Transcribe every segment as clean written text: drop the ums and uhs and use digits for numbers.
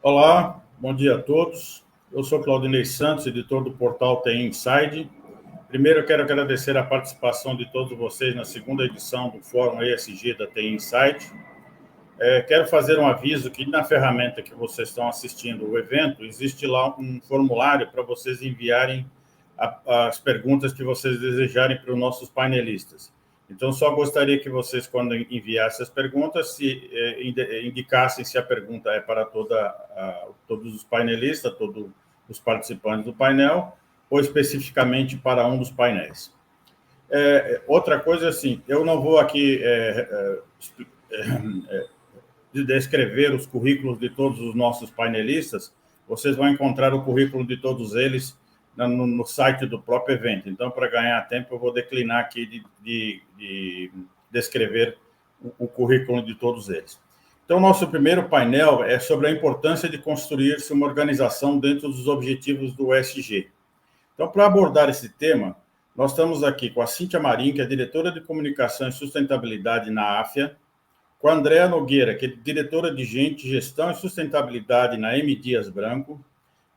Olá, bom dia a todos. Eu sou Claudinei Santos, editor do portal TI Inside. Primeiro, eu quero agradecer a participação de todos vocês na segunda edição do Fórum ESG da TI Inside. Quero fazer um aviso que na ferramenta que vocês estão assistindo o evento, existe lá um formulário para vocês enviarem as perguntas que vocês desejarem para os nossos painelistas. Então, só gostaria que vocês, quando enviassem as perguntas, indicassem se a pergunta é para todos os painelistas, todos os participantes do painel, ou especificamente para um dos painéis. Outra coisa, assim, eu não vou aqui descrever os currículos de todos os nossos painelistas, vocês vão encontrar o currículo de todos eles no site do próprio evento. Então, para ganhar tempo, eu vou declinar aqui de descrever o currículo de todos eles. Então, nosso primeiro painel é sobre a importância de construir-se uma organização dentro dos objetivos do ESG. Então, para abordar esse tema, nós estamos aqui com a Cíntia Marim, que é diretora de Comunicação e Sustentabilidade na AFIA, com a Andréa Nogueira, que é diretora de Gestão e Sustentabilidade na M. Dias Branco,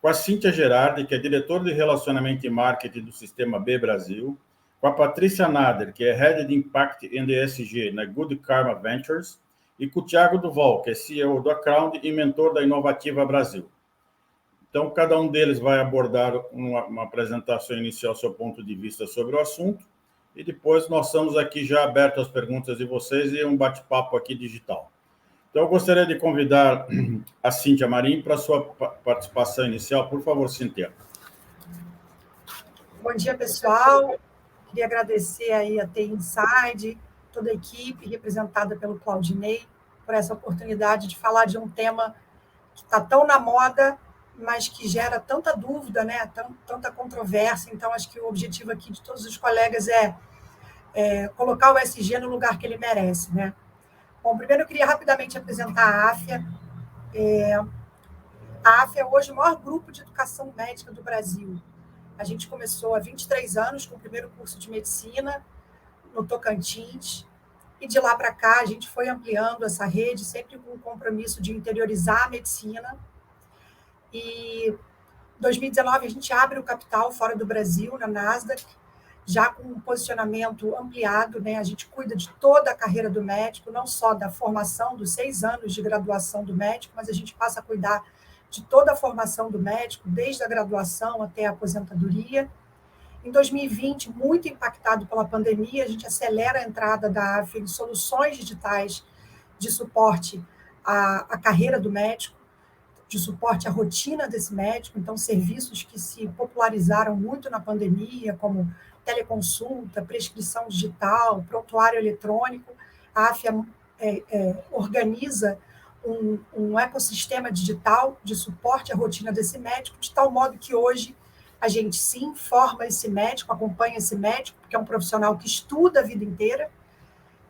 com a Cíntia Gerardi, que é diretora de Relacionamento e Marketing do Sistema B Brasil, com a Patrícia Nader, que é Head de Impact and ESG na Good Karma Ventures, e com o Thiago Duval, que é CEO do Acround e mentor da Inovativa Brasil. Então, cada um deles vai abordar uma apresentação inicial, seu ponto de vista sobre o assunto, e depois nós estamos aqui já abertos às perguntas de vocês e um bate-papo aqui digital. Então, eu gostaria de convidar a Cíntia Marim para a sua participação inicial. Por favor, Cíntia. Bom dia, pessoal. Queria agradecer aí a TI Inside, toda a equipe representada pelo Claudinei, por essa oportunidade de falar de um tema que está tão na moda, mas que gera tanta dúvida, né? Tanta controvérsia. Então, acho que o objetivo aqui de todos os colegas é colocar o ESG no lugar que ele merece, né? Bom, primeiro eu queria rapidamente apresentar a AFIA. A AFIA é hoje o maior grupo de educação médica do Brasil. A gente começou há 23 anos com o primeiro curso de medicina no Tocantins, e de lá para cá a gente foi ampliando essa rede, sempre com o compromisso de interiorizar a medicina. E em 2019 a gente abre o capital fora do Brasil, na Nasdaq, já com um posicionamento ampliado, né? A gente cuida de toda a carreira do médico, não só da formação, dos 6 anos de graduação do médico, mas a gente passa a cuidar de toda a formação do médico, desde a graduação até a aposentadoria. Em 2020, muito impactado pela pandemia, a gente acelera a entrada da AFIA em soluções digitais de suporte à carreira do médico, de suporte à rotina desse médico, então serviços que se popularizaram muito na pandemia, como teleconsulta, prescrição digital, prontuário eletrônico. A AFIA organiza um ecossistema digital de suporte à rotina desse médico, de tal modo que hoje a gente sim forma esse médico, acompanha esse médico, porque é um profissional que estuda a vida inteira.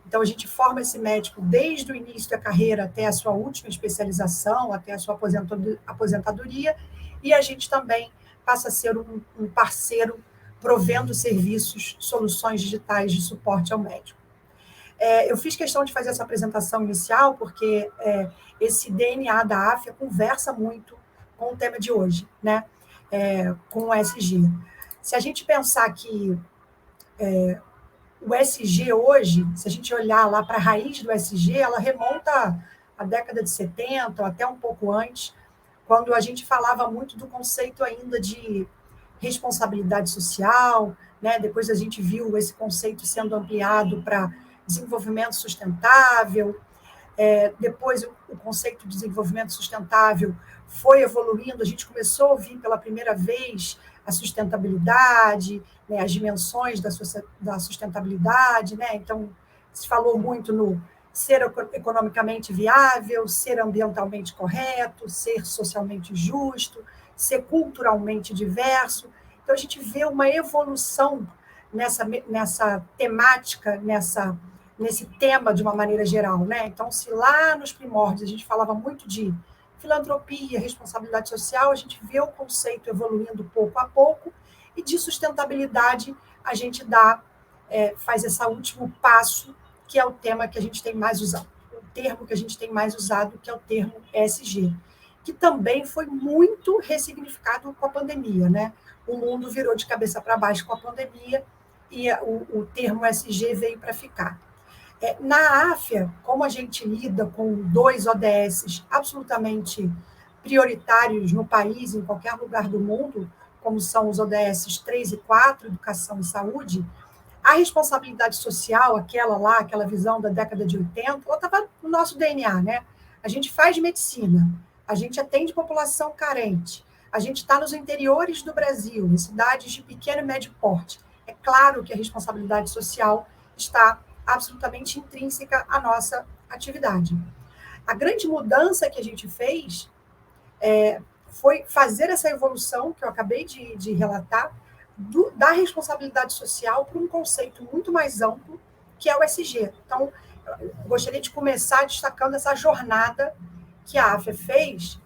Então, a gente forma esse médico desde o início da carreira até a sua última especialização, até a sua aposentadoria, e a gente também passa a ser um parceiro provendo serviços, soluções digitais de suporte ao médico. Eu fiz questão de fazer essa apresentação inicial porque esse DNA da AFIA conversa muito com o tema de hoje, né? Com o ESG. Se a gente pensar que o ESG hoje, se a gente olhar lá para a raiz do ESG, ela remonta à década de 70, ou até um pouco antes, quando a gente falava muito do conceito ainda de responsabilidade social, né? Depois a gente viu esse conceito sendo ampliado para desenvolvimento sustentável, depois o conceito de desenvolvimento sustentável foi evoluindo, a gente começou a ouvir pela primeira vez a sustentabilidade, né, as dimensões da sustentabilidade, né? Então, se falou muito no ser economicamente viável, ser ambientalmente correto, ser socialmente justo, ser culturalmente diverso. Então, a gente vê uma evolução nessa temática, nesse tema de uma maneira geral, né? Então, se lá nos primórdios a gente falava muito de filantropia, responsabilidade social, a gente vê o conceito evoluindo pouco a pouco, e de sustentabilidade a gente faz esse último passo, que é o tema que a gente tem mais usado, o termo que a gente tem mais usado, que é o termo ESG, que também foi muito ressignificado com a pandemia, né? O mundo virou de cabeça para baixo com a pandemia e o termo ESG veio para ficar. Na AFIA, como a gente lida com 2 ODS absolutamente prioritários no país, em qualquer lugar do mundo, como são os ODS 3 e 4, educação e saúde, a responsabilidade social, aquela visão da década de 80, ela estava no nosso DNA, né? A gente faz medicina, a gente atende população carente, a gente está nos interiores do Brasil, em cidades de pequeno e médio porte. É claro que a responsabilidade social está absolutamente intrínseca à nossa atividade. A grande mudança que a gente fez foi fazer essa evolução que eu acabei de relatar, da responsabilidade social para um conceito muito mais amplo, que é o ESG. Então, eu gostaria de começar destacando essa jornada que a AFIA fez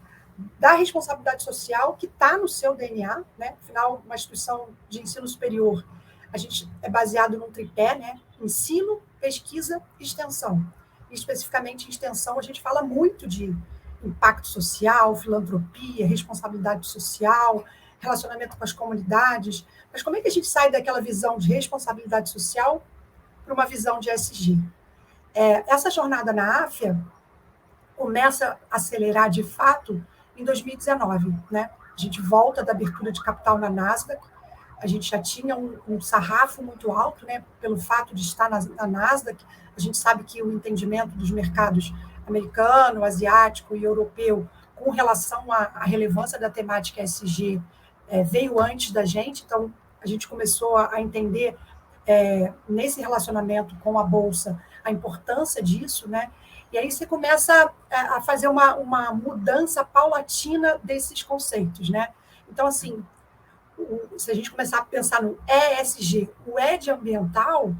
da responsabilidade social, que está no seu DNA, né? Afinal, uma instituição de ensino superior, a gente é baseado num tripé, né? Ensino, pesquisa e extensão. E, especificamente, em extensão, a gente fala muito de impacto social, filantropia, responsabilidade social, relacionamento com as comunidades. Mas como é que a gente sai daquela visão de responsabilidade social para uma visão de ESG? Essa jornada na AFIA começa a acelerar de fato em 2019, né? A gente volta da abertura de capital na Nasdaq, a gente já tinha um sarrafo muito alto, né? Pelo fato de estar na Nasdaq, a gente sabe que o entendimento dos mercados americano, asiático e europeu com relação à relevância da temática ESG veio antes da gente, então a gente começou a entender nesse relacionamento com a Bolsa a importância disso, né? E aí você começa a fazer uma mudança paulatina desses conceitos, né? Então, assim, se a gente começar a pensar no ESG, o E de ambiental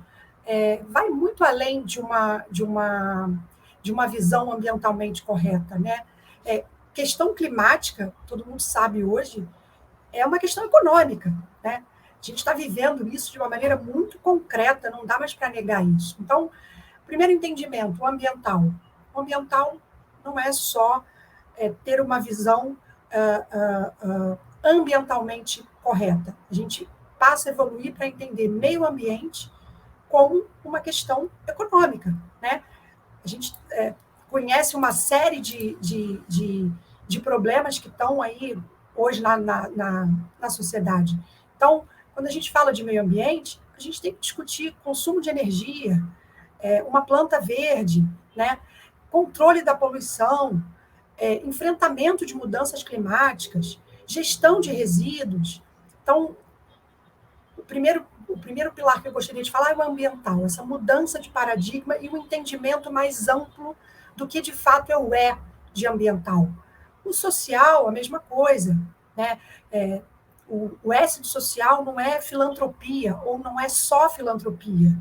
vai muito além de uma visão ambientalmente correta, né? Questão climática, todo mundo sabe hoje, é uma questão econômica, né? A gente está vivendo isso de uma maneira muito concreta, não dá mais para negar isso. Então, primeiro entendimento, o ambiental. O ambiental não é só ter uma visão ambientalmente correta. A gente passa a evoluir para entender meio ambiente como uma questão econômica, né? A gente conhece uma série de problemas que estão aí hoje na sociedade. Então, quando a gente fala de meio ambiente, a gente tem que discutir consumo de energia, uma planta verde, né? Controle da poluição, enfrentamento de mudanças climáticas, gestão de resíduos. Então, o primeiro pilar que eu gostaria de falar é o ambiental, essa mudança de paradigma e um entendimento mais amplo do que, de fato, é o E de ambiental. O social, a mesma coisa, né? O S de social não é filantropia, ou não é só filantropia.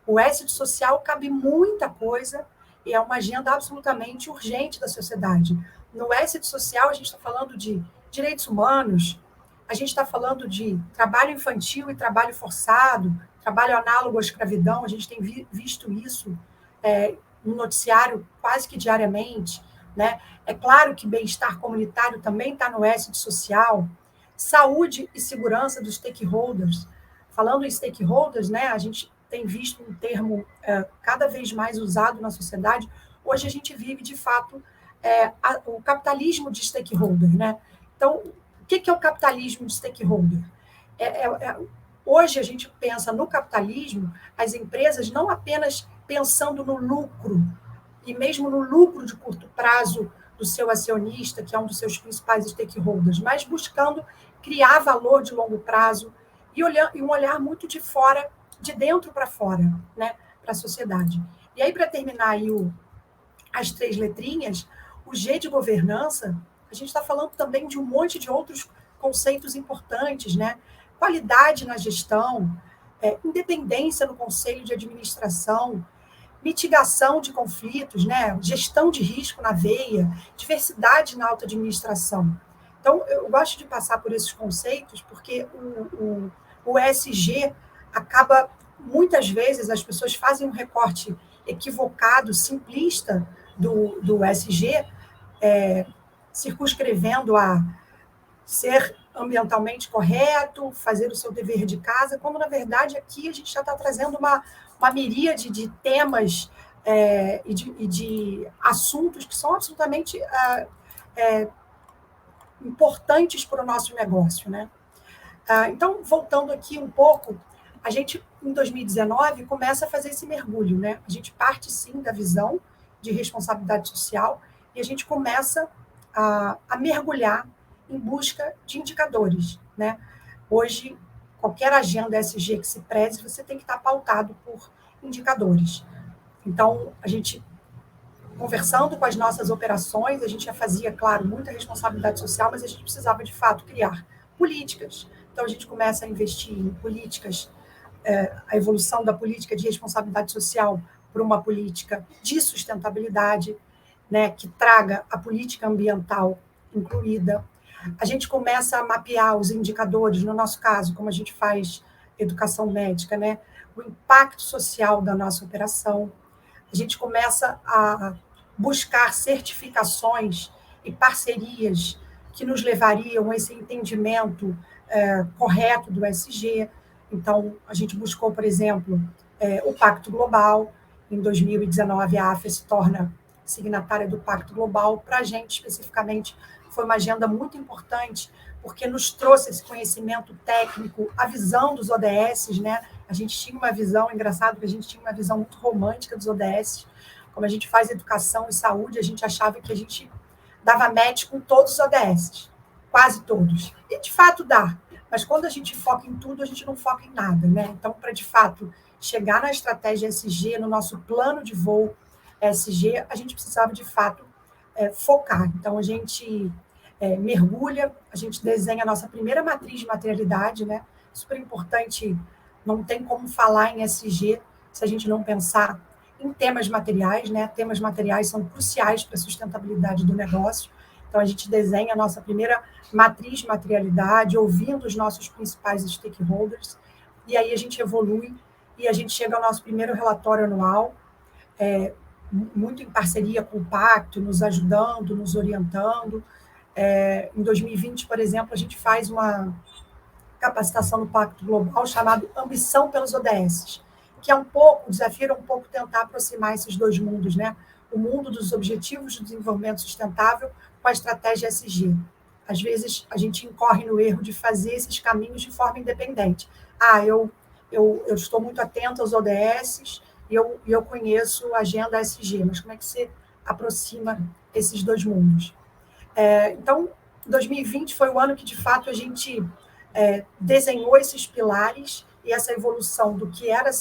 O S de social cabe muita coisa e é uma agenda absolutamente urgente da sociedade. No S de social, a gente está falando de direitos humanos, a gente está falando de trabalho infantil e trabalho forçado, trabalho análogo à escravidão, a gente tem visto isso no noticiário quase que diariamente, né? É claro que bem-estar comunitário também está no S de social, saúde e segurança dos stakeholders. Falando em stakeholders, né, a gente tem visto um termo cada vez mais usado na sociedade. Hoje a gente vive, de fato, o capitalismo de stakeholder, né? Então, o que é o capitalismo de stakeholder? Hoje a gente pensa no capitalismo, as empresas não apenas pensando no lucro, e mesmo no lucro de curto prazo do seu acionista, que é um dos seus principais stakeholders, mas buscando criar valor de longo prazo e um olhar muito de fora, de dentro para fora, né, para a sociedade. E aí, para terminar aí as 3 letrinhas, o G de governança, a gente está falando também de um monte de outros conceitos importantes, né? Qualidade na gestão, independência no conselho de administração, mitigação de conflitos, né? Gestão de risco na veia, diversidade na alta administração. Então, eu gosto de passar por esses conceitos porque o ESG acaba, muitas vezes, as pessoas fazem um recorte equivocado, simplista do ESG, circunscrevendo a ser ambientalmente correto, fazer o seu dever de casa, quando, na verdade, aqui a gente já está trazendo uma miríade de temas e de assuntos que são absolutamente importantes para o nosso negócio, né? Então, voltando aqui um pouco, a gente, em 2019, começa a fazer esse mergulho, né? A gente parte, sim, da visão de responsabilidade social e a gente começa a mergulhar em busca de indicadores, né? Hoje, qualquer agenda SG que se preze, você tem que estar pautado por indicadores. Então, a gente, conversando com as nossas operações, a gente já fazia, claro, muita responsabilidade social, mas a gente precisava, de fato, criar políticas. Então, a gente começa a investir em políticas, a evolução da política de responsabilidade social para uma política de sustentabilidade, né, que traga a política ambiental incluída. A gente começa a mapear os indicadores, no nosso caso, como a gente faz educação médica, né, o impacto social da nossa operação. A gente começa a buscar certificações e parcerias que nos levariam a esse entendimento correto do ESG. Então, a gente buscou, por exemplo, o Pacto Global. Em 2019, a AFA se torna signatária do Pacto Global. Para a gente, especificamente, foi uma agenda muito importante, porque nos trouxe esse conhecimento técnico, a visão dos ODS, né? A gente tinha uma visão, engraçado que a gente tinha uma visão muito romântica dos ODS. Como a gente faz educação e saúde, a gente achava que a gente dava match com todos os ODS, quase todos. E, de fato, dá. Mas quando a gente foca em tudo, a gente não foca em nada, né? Então, para, de fato, chegar na estratégia SG, no nosso plano de voo SG, a gente precisava, de fato, focar. Então, a gente mergulha, a gente desenha a nossa primeira matriz de materialidade, né? Super importante, não tem como falar em SG se a gente não pensar em temas materiais, né? Temas materiais são cruciais para a sustentabilidade do negócio. Então, a gente desenha a nossa primeira matriz de materialidade, ouvindo os nossos principais stakeholders, e aí a gente evolui e a gente chega ao nosso primeiro relatório anual, muito em parceria com o Pacto, nos ajudando, nos orientando. Em 2020, por exemplo, a gente faz uma capacitação no Pacto Global chamado Ambição pelos ODS, que o desafio era um pouco tentar aproximar esses dois mundos, né? O mundo dos objetivos de desenvolvimento sustentável com a estratégia SG. Às vezes, a gente incorre no erro de fazer esses caminhos de forma independente. Eu estou muito atento aos ODS e eu conheço a agenda SG, mas como é que você aproxima esses dois mundos? Então, 2020 foi o ano que, de fato, a gente desenhou esses pilares e essa evolução do que era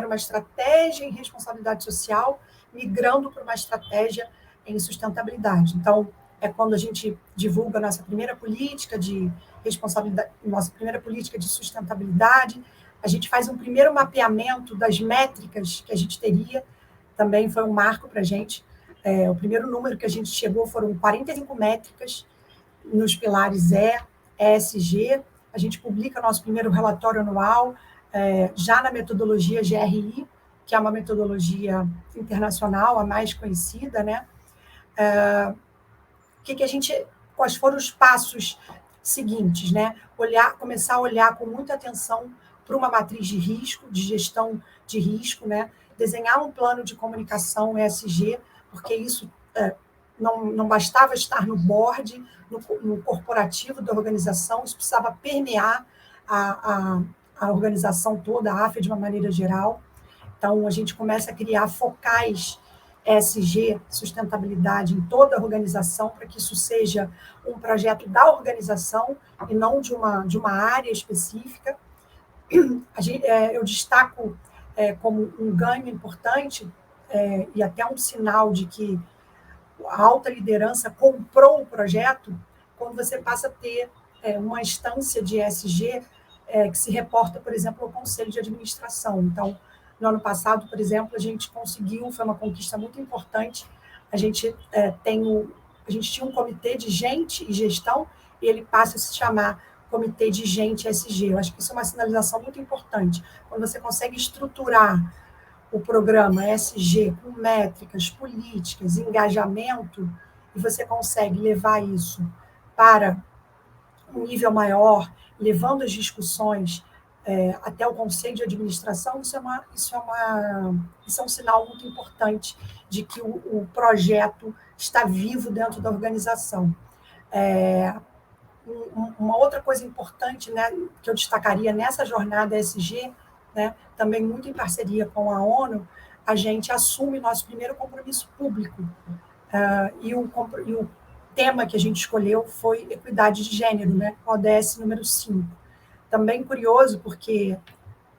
uma estratégia em responsabilidade social, migrando para uma estratégia em sustentabilidade. Então, é quando a gente divulga a nossa primeira política de responsabilidade, nossa primeira política de sustentabilidade, a gente faz um primeiro mapeamento das métricas que a gente teria, também foi um marco para a gente. O primeiro número que a gente chegou foram 45 métricas nos pilares ESG. A gente publica nosso primeiro relatório anual, já na metodologia GRI, que é uma metodologia internacional, a mais conhecida, né? Quais foram os passos seguintes, né? Começar a olhar com muita atenção para uma matriz de risco, de gestão de risco, né? Desenhar um plano de comunicação ESG, porque isso não bastava estar no board, no corporativo da organização, isso precisava permear a organização toda, a AFA de uma maneira geral. Então, a gente começa a criar focais ESG, sustentabilidade, em toda a organização, para que isso seja um projeto da organização e não de uma área específica. Eu destaco como um ganho importante e até um sinal de que a alta liderança comprou o projeto, quando você passa a ter uma instância de ESG que se reporta, por exemplo, ao Conselho de Administração. Então, no ano passado, por exemplo, a gente conseguiu, foi uma conquista muito importante, a gente tinha um comitê de gente e gestão, e ele passa a se chamar Comitê de Gente ESG. Eu acho que isso é uma sinalização muito importante. Quando você consegue estruturar o programa ESG com métricas, políticas, engajamento, e você consegue levar isso para um nível maior, levando as discussões até o conselho de administração, isso é um sinal muito importante de que o projeto está vivo dentro da organização. Uma outra coisa importante, né, que eu destacaria nessa jornada ESG, né, também muito em parceria com a ONU, a gente assume nosso primeiro compromisso público. E o tema que a gente escolheu foi equidade de gênero, né, ODS número 5. Também curioso, porque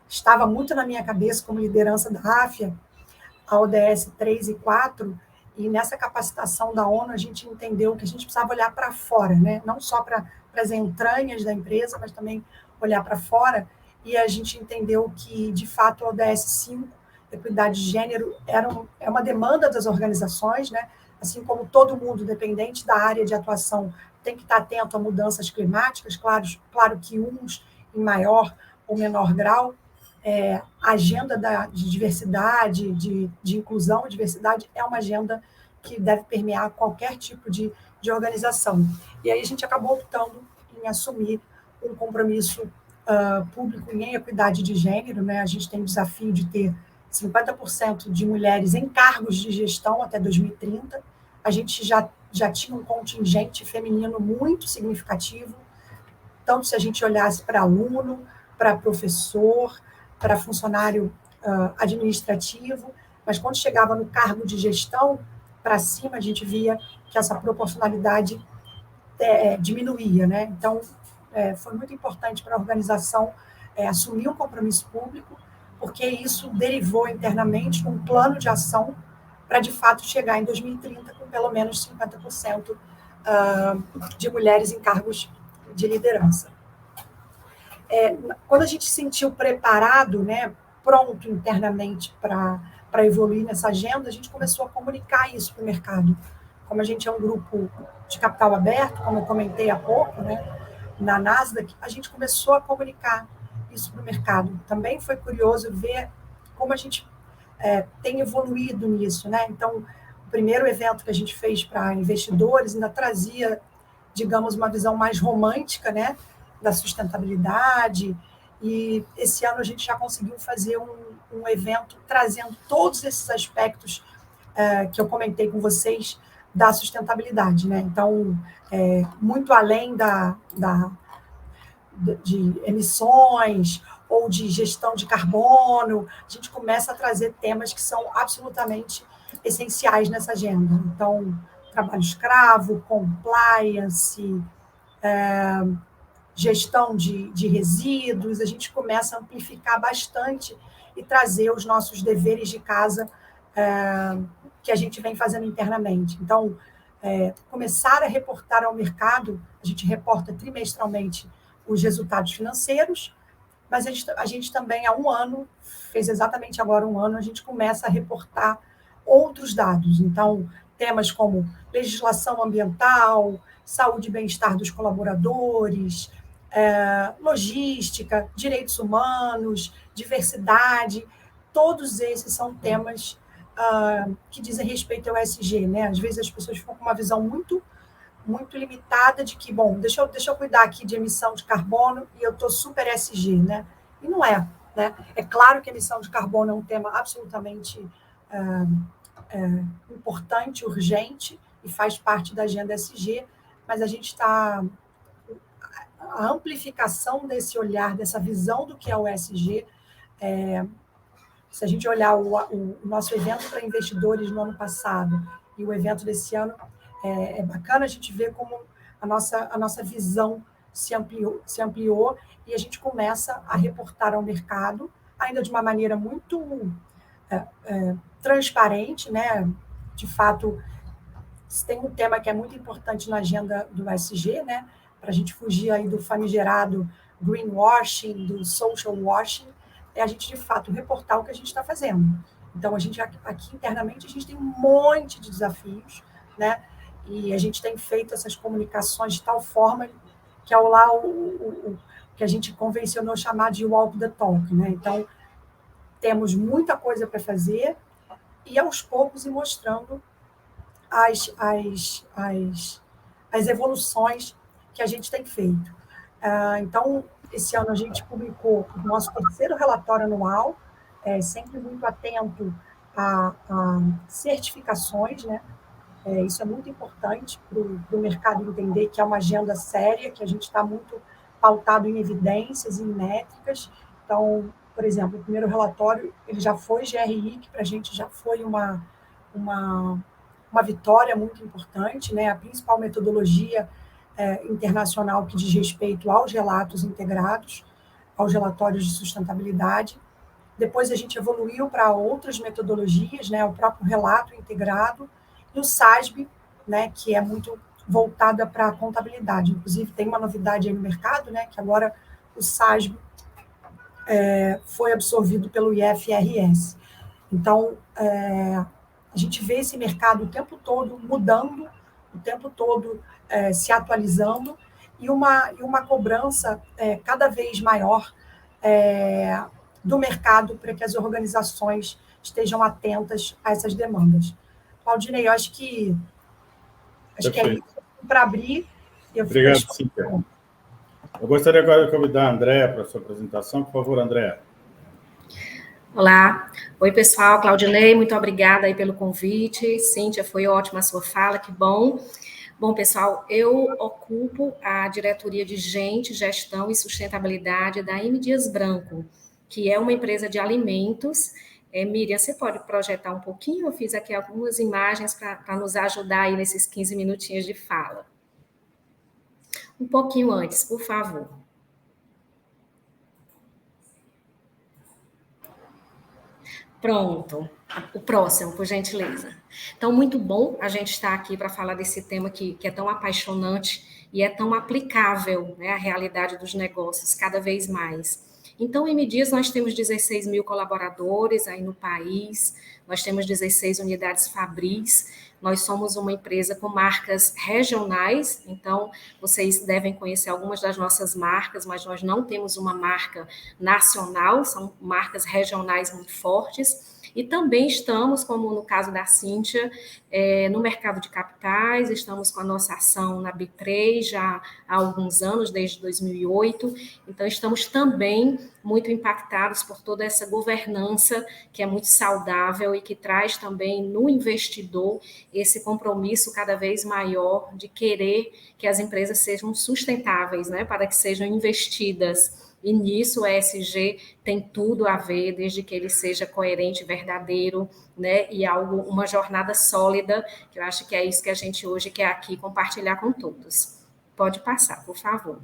estava muito na minha cabeça como liderança da AFIA, a ODS 3 e 4, e nessa capacitação da ONU a gente entendeu que a gente precisava olhar para fora, né? Não só para as entranhas da empresa, mas também olhar para fora, e a gente entendeu que, de fato, a ODS 5, equidade de gênero, é uma demanda das organizações, né? Assim como todo mundo, dependente da área de atuação, tem que estar atento a mudanças climáticas, claro que uns em maior ou menor grau, a agenda de diversidade, de inclusão e diversidade é uma agenda que deve permear qualquer tipo de organização. E aí a gente acabou optando em assumir um compromisso público em equidade de gênero, né? A gente tem o desafio de ter 50% de mulheres em cargos de gestão até 2030. A gente já tinha um contingente feminino muito significativo, tanto se a gente olhasse para aluno, para professor, para funcionário administrativo, mas quando chegava no cargo de gestão, para cima, a gente via que essa proporcionalidade diminuía, né? Então, foi muito importante para a organização assumir um compromisso público, porque isso derivou internamente um plano de ação para, de fato, chegar em 2030 com pelo menos 50% de mulheres em cargos de liderança. Quando a gente se sentiu preparado, né, pronto internamente para evoluir nessa agenda, a gente começou a comunicar isso para o mercado. Como a gente é um grupo de capital aberto, como eu comentei há pouco, né, na Nasdaq, a gente começou a comunicar isso para o mercado. Também foi curioso ver como a gente tem evoluído nisso, né? Então, o primeiro evento que a gente fez para investidores ainda trazia, digamos, uma visão mais romântica, né, da sustentabilidade, e esse ano a gente já conseguiu fazer um evento trazendo todos esses aspectos que eu comentei com vocês da sustentabilidade, né? Então, muito além de emissões ou de gestão de carbono, a gente começa a trazer temas que são absolutamente essenciais nessa agenda. Então, trabalho escravo, compliance, gestão de resíduos, a gente começa a amplificar bastante e trazer os nossos deveres de casa que a gente vem fazendo internamente. Então, começar a reportar ao mercado, a gente reporta trimestralmente os resultados financeiros, mas a gente também, há um ano, fez exatamente agora um ano, a gente começa a reportar outros dados. Então, temas como legislação ambiental, saúde e bem-estar dos colaboradores, logística, direitos humanos, diversidade, todos esses são temas que dizem respeito ao ESG, né? Às vezes as pessoas ficam com uma visão muito limitada de que, bom, deixa eu cuidar aqui de emissão de carbono e eu estou super ESG, né? E não é, né? É claro que a emissão de carbono é um tema absolutamente importante, urgente, e faz parte da agenda ESG, mas a gente está... A amplificação desse olhar, dessa visão do que é o ESG, se a gente olhar o nosso evento para investidores no ano passado e o evento desse ano, é bacana a gente ver como a nossa visão se ampliou e a gente começa a reportar ao mercado, ainda de uma maneira muito transparente, né? De fato, tem um tema que é muito importante na agenda do ESG, né? Para a gente fugir aí do famigerado greenwashing, do social washing, é a gente, de fato, reportar o que a gente está fazendo. Então, a gente aqui internamente, a gente tem um monte de desafios, né? E a gente tem feito essas comunicações de tal forma que é lá o que a gente convencionou chamar de walk the talk, né? Então, temos muita coisa para fazer e, aos poucos, ir mostrando as evoluções que a gente tem feito. Então, esse ano a gente publicou o nosso terceiro relatório anual, sempre muito atento a certificações, né? Isso é muito importante para o mercado entender que é uma agenda séria, que a gente está muito pautado em evidências, em métricas. Então, por exemplo, o primeiro relatório ele já foi GRI, que para a gente já foi uma vitória muito importante, né? A principal metodologia internacional que diz respeito aos relatos integrados, aos relatórios de sustentabilidade. Depois a gente evoluiu para outras metodologias, né? O próprio relato integrado e o SASB, né? Que é muito voltada para a contabilidade. Inclusive, tem uma novidade aí no mercado, né? Que agora o SASB foi absorvido pelo IFRS. Então, a gente vê esse mercado o tempo todo mudando, o tempo todo se atualizando, e uma cobrança cada vez maior do mercado para que as organizações estejam atentas a essas demandas. Claudinei, eu acho que é isso para abrir. Obrigado, Cíntia. Eu gostaria agora de convidar a Andréa para a sua apresentação. Por favor, Andréa. Olá. Oi, pessoal. Claudinei, muito obrigada aí pelo convite. Cíntia, foi ótima a sua fala, que bom. Bom, pessoal, eu ocupo a diretoria de Gente, Gestão e Sustentabilidade da M. Dias Branco, que é uma empresa de alimentos. Miriam, você pode projetar um pouquinho? Eu fiz aqui algumas imagens para nos ajudar aí nesses 15 minutinhos de fala. Um pouquinho antes, por favor. Pronto. O próximo, por gentileza. Então, muito bom a gente estar aqui para falar desse tema que é tão apaixonante e é tão aplicável, né, à realidade dos negócios, cada vez mais. Então, em M. Dias, nós temos 16 mil colaboradores aí no país, nós temos 16 unidades fabris, nós somos uma empresa com marcas regionais, então vocês devem conhecer algumas das nossas marcas, mas nós não temos uma marca nacional, são marcas regionais muito fortes. E também estamos, como no caso da Cíntia, no mercado de capitais, estamos com a nossa ação na B3 já há alguns anos, desde 2008, então estamos também muito impactados por toda essa governança que é muito saudável e que traz também no investidor esse compromisso cada vez maior de querer que as empresas sejam sustentáveis, né, para que sejam investidas. E nisso o ESG tem tudo a ver, desde que ele seja coerente, verdadeiro, né, e uma jornada sólida, que eu acho que é isso que a gente hoje quer aqui compartilhar com todos. Pode passar, por favor.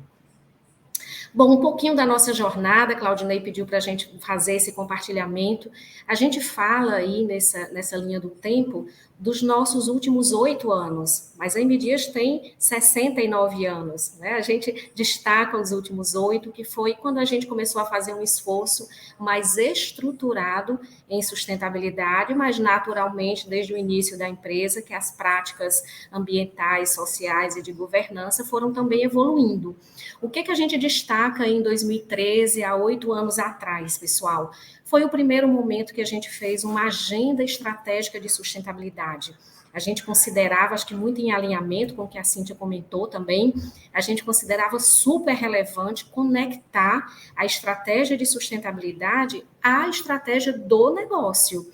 Bom, um pouquinho da nossa jornada, Claudinei pediu para a gente fazer esse compartilhamento. A gente fala aí nessa linha do tempo dos nossos últimos 8 anos, mas a M. Dias tem 69 anos, né? A gente destaca os últimos 8, que foi quando a gente começou a fazer um esforço mais estruturado em sustentabilidade, mas naturalmente, desde o início da empresa, que as práticas ambientais, sociais e de governança foram também evoluindo. O que a gente destaca em 2013, há 8 anos atrás, pessoal? Foi o primeiro momento que a gente fez uma agenda estratégica de sustentabilidade. A gente considerava, acho que muito em alinhamento com o que a Cíntia comentou também, a gente considerava super relevante conectar a estratégia de sustentabilidade à estratégia do negócio.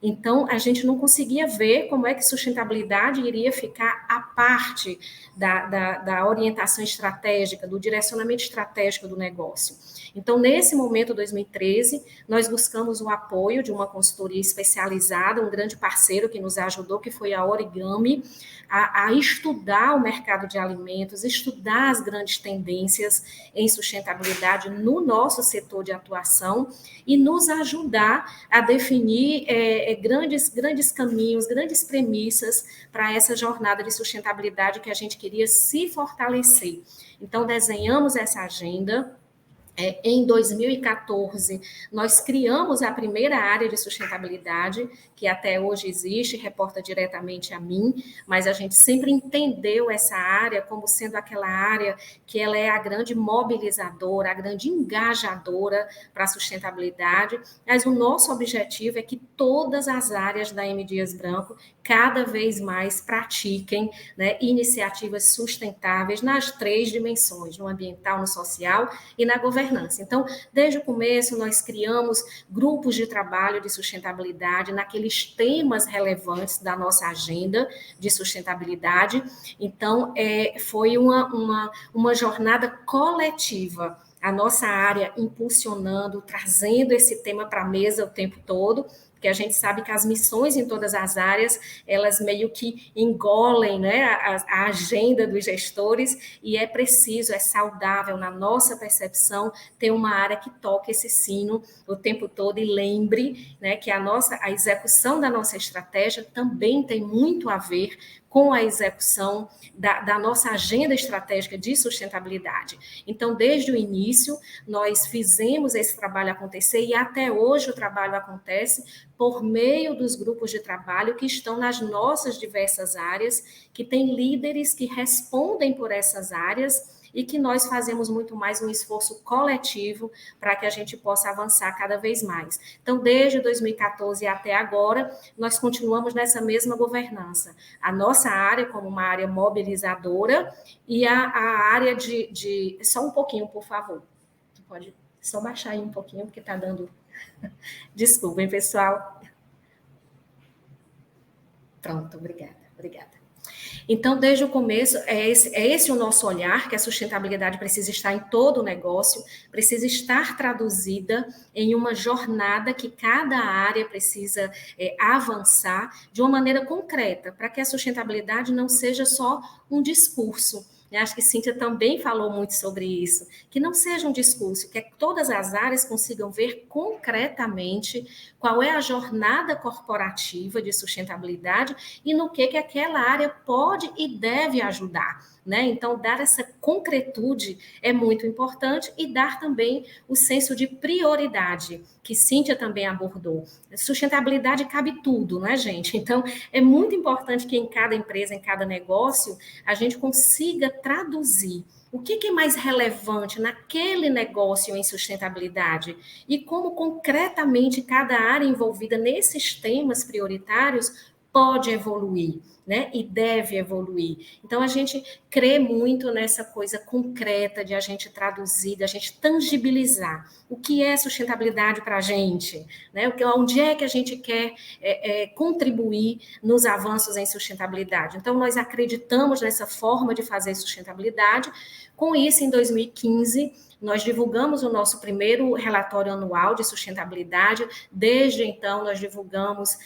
Então, a gente não conseguia ver como é que sustentabilidade iria ficar à parte da orientação estratégica, do direcionamento estratégico do negócio. Então, nesse momento, 2013, nós buscamos o apoio de uma consultoria especializada, um grande parceiro que nos ajudou, que foi a Origami, a estudar o mercado de alimentos, estudar as grandes tendências em sustentabilidade no nosso setor de atuação e nos ajudar a definir grandes caminhos, grandes premissas para essa jornada de sustentabilidade que a gente queria se fortalecer. Então, desenhamos essa agenda. Em 2014, nós criamos a primeira área de sustentabilidade, que até hoje existe, reporta diretamente a mim, mas a gente sempre entendeu essa área como sendo aquela área que ela é a grande mobilizadora, a grande engajadora para a sustentabilidade, mas o nosso objetivo é que todas as áreas da M. Dias Branco cada vez mais pratiquem, né, iniciativas sustentáveis nas 3 dimensões, no ambiental, no social e na governança. Então, desde o começo, nós criamos grupos de trabalho de sustentabilidade naqueles temas relevantes da nossa agenda de sustentabilidade. Então, foi uma jornada coletiva, a nossa área impulsionando, trazendo esse tema para a mesa o tempo todo, porque a gente sabe que as missões em todas as áreas, elas meio que engolem, né, a agenda dos gestores, e é preciso, é saudável, na nossa percepção, ter uma área que toque esse sino o tempo todo e lembre, né, que a execução da nossa estratégia também tem muito a ver com a execução da nossa agenda estratégica de sustentabilidade. Então, desde o início, nós fizemos esse trabalho acontecer e até hoje o trabalho acontece por meio dos grupos de trabalho que estão nas nossas diversas áreas, que têm líderes que respondem por essas áreas e que nós fazemos muito mais um esforço coletivo para que a gente possa avançar cada vez mais. Então, desde 2014 até agora, nós continuamos nessa mesma governança. A nossa área como uma área mobilizadora e a área de... Só um pouquinho, por favor. Tu pode só baixar aí um pouquinho, porque está dando... Desculpem, pessoal. Pronto, obrigada. Então, desde o começo, é esse o nosso olhar, que a sustentabilidade precisa estar em todo o negócio, precisa estar traduzida em uma jornada que cada área precisa avançar de uma maneira concreta, para que a sustentabilidade não seja só um discurso. Eu acho que Cíntia também falou muito sobre isso, que não seja um discurso, que todas as áreas consigam ver concretamente qual é a jornada corporativa de sustentabilidade e no que aquela área pode e deve ajudar, né? Então, dar essa concretude é muito importante e dar também o senso de prioridade, que Cíntia também abordou. Sustentabilidade cabe tudo, não é, gente? Então, é muito importante que em cada empresa, em cada negócio, a gente consiga traduzir o que é mais relevante naquele negócio em sustentabilidade e como concretamente cada área envolvida nesses temas prioritários pode evoluir, né? E deve evoluir. Então, a gente crê muito nessa coisa concreta de a gente traduzir, de a gente tangibilizar o que é sustentabilidade para a gente, né? Onde é que a gente quer contribuir nos avanços em sustentabilidade. Então, nós acreditamos nessa forma de fazer sustentabilidade. Com isso, em 2015, nós divulgamos o nosso primeiro relatório anual de sustentabilidade. Desde então, nós divulgamos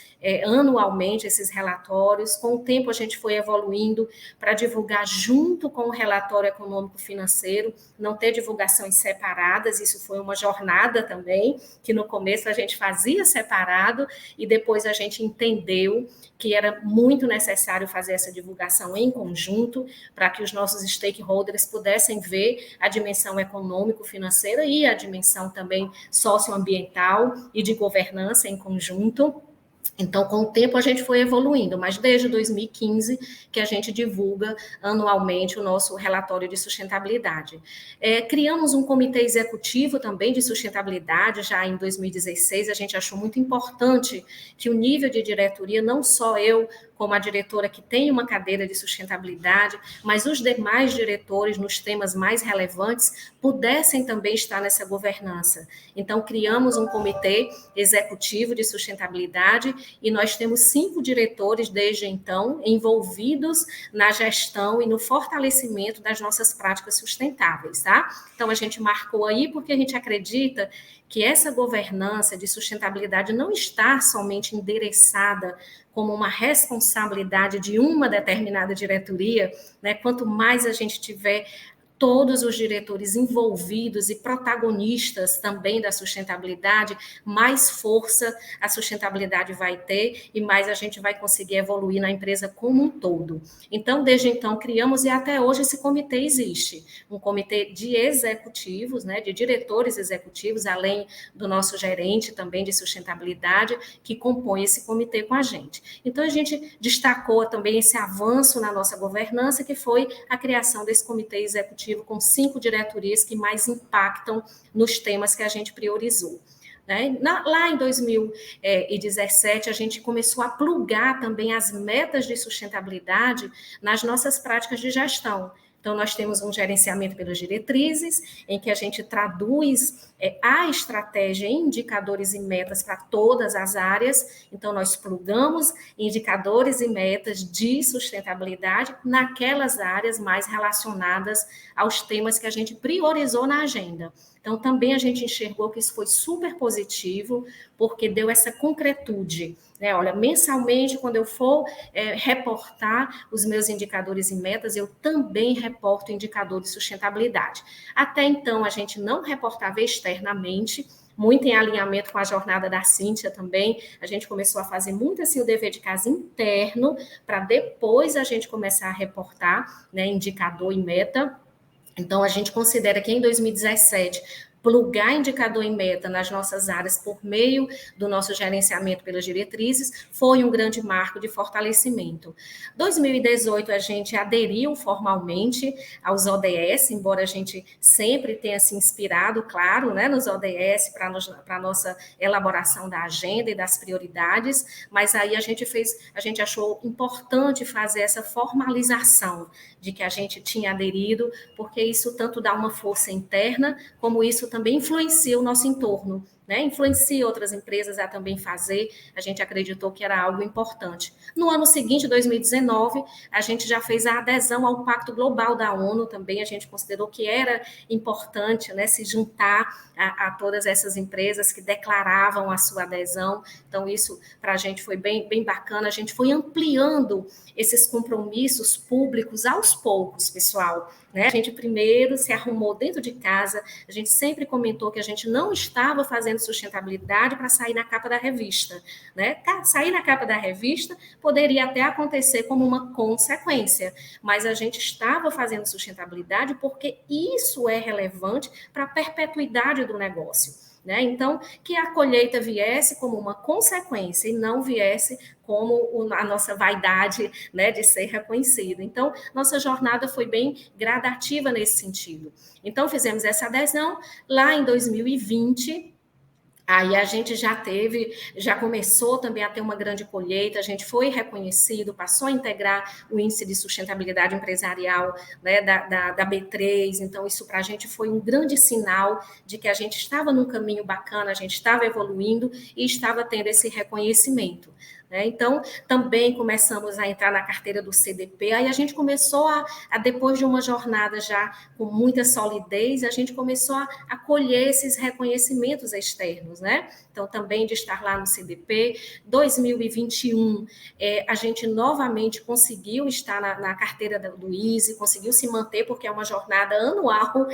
anualmente esses relatórios. Com o tempo, a gente foi evoluindo para divulgar junto com o relatório econômico-financeiro, não ter divulgações separadas. Isso foi uma jornada também, que no começo a gente fazia separado e depois a gente entendeu que era muito necessário fazer essa divulgação em conjunto para que os nossos stakeholders pudessem ver a dimensão econômico-financeira e a dimensão também socioambiental e de governança em conjunto. Então, com o tempo, a gente foi evoluindo, mas desde 2015 que a gente divulga anualmente o nosso relatório de sustentabilidade. Criamos um comitê executivo também de sustentabilidade, já em 2016, a gente achou muito importante que o nível de diretoria, não só eu, como a diretora que tem uma cadeira de sustentabilidade, mas os demais diretores nos temas mais relevantes pudessem também estar nessa governança. Então, criamos um comitê executivo de sustentabilidade e nós temos 5 diretores desde então envolvidos na gestão e no fortalecimento das nossas práticas sustentáveis, tá? Então, a gente marcou aí porque a gente acredita que essa governança de sustentabilidade não está somente endereçada como uma responsabilidade de uma determinada diretoria, né? Quanto mais a gente tiver todos os diretores envolvidos e protagonistas também da sustentabilidade, mais força a sustentabilidade vai ter e mais a gente vai conseguir evoluir na empresa como um todo. Então, desde então, criamos e até hoje esse comitê existe. Um comitê de executivos, né, de diretores executivos, além do nosso gerente também de sustentabilidade, que compõe esse comitê com a gente. Então, a gente destacou também esse avanço na nossa governança, que foi a criação desse comitê executivo com 5 diretorias que mais impactam nos temas que a gente priorizou. Lá em 2017, a gente começou a plugar também as metas de sustentabilidade nas nossas práticas de gestão. Então, nós temos um gerenciamento pelas diretrizes, em que a gente traduz a estratégia em indicadores e metas para todas as áreas. Então, nós plugamos indicadores e metas de sustentabilidade naquelas áreas mais relacionadas aos temas que a gente priorizou na agenda. Então, também a gente enxergou que isso foi super positivo, porque deu essa concretude. Olha, mensalmente, quando eu for reportar os meus indicadores e metas, eu também reporto indicadores de sustentabilidade. Até então, a gente não reportava externamente, muito em alinhamento com a jornada da Cíntia também, a gente começou a fazer muito assim o dever de casa interno, para depois a gente começar a reportar, indicador e meta. Então, a gente considera que em 2017, plugar indicador e meta nas nossas áreas por meio do nosso gerenciamento pelas diretrizes foi um grande marco de fortalecimento. 2018, a gente aderiu formalmente aos ODS, embora a gente sempre tenha se inspirado, claro, nos ODS para a nossa elaboração da agenda e das prioridades, mas aí a gente achou importante fazer essa formalização de que a gente tinha aderido, porque isso tanto dá uma força interna, como isso também influencia o nosso entorno, influencia outras empresas a também fazer, a gente acreditou que era algo importante. No ano seguinte, 2019, a gente já fez a adesão ao Pacto Global da ONU, também a gente considerou que era importante se juntar a todas essas empresas que declaravam a sua adesão, então isso para a gente foi bem, bem bacana, a gente foi ampliando esses compromissos públicos aos poucos, pessoal. A gente primeiro se arrumou dentro de casa, a gente sempre comentou que a gente não estava fazendo sustentabilidade para sair na capa da revista. Sair na capa da revista poderia até acontecer como uma consequência, mas a gente estava fazendo sustentabilidade porque isso é relevante para a perpetuidade do negócio. Então, que a colheita viesse como uma consequência e não viesse como a nossa vaidade de ser reconhecido. Então, nossa jornada foi bem gradativa nesse sentido. Então, fizemos essa adesão lá em 2020. Aí a gente já começou também a ter uma grande colheita, a gente foi reconhecido, passou a integrar o índice de sustentabilidade empresarial da B3, então isso para a gente foi um grande sinal de que a gente estava num caminho bacana, a gente estava evoluindo e estava tendo esse reconhecimento. Então, também começamos a entrar na carteira do CDP, aí a gente começou depois de uma jornada já com muita solidez, a gente começou a colher esses reconhecimentos externos, Então, também de estar lá no CDP. 2021, a gente novamente conseguiu estar na carteira do ISE, conseguiu se manter, porque é uma jornada anual,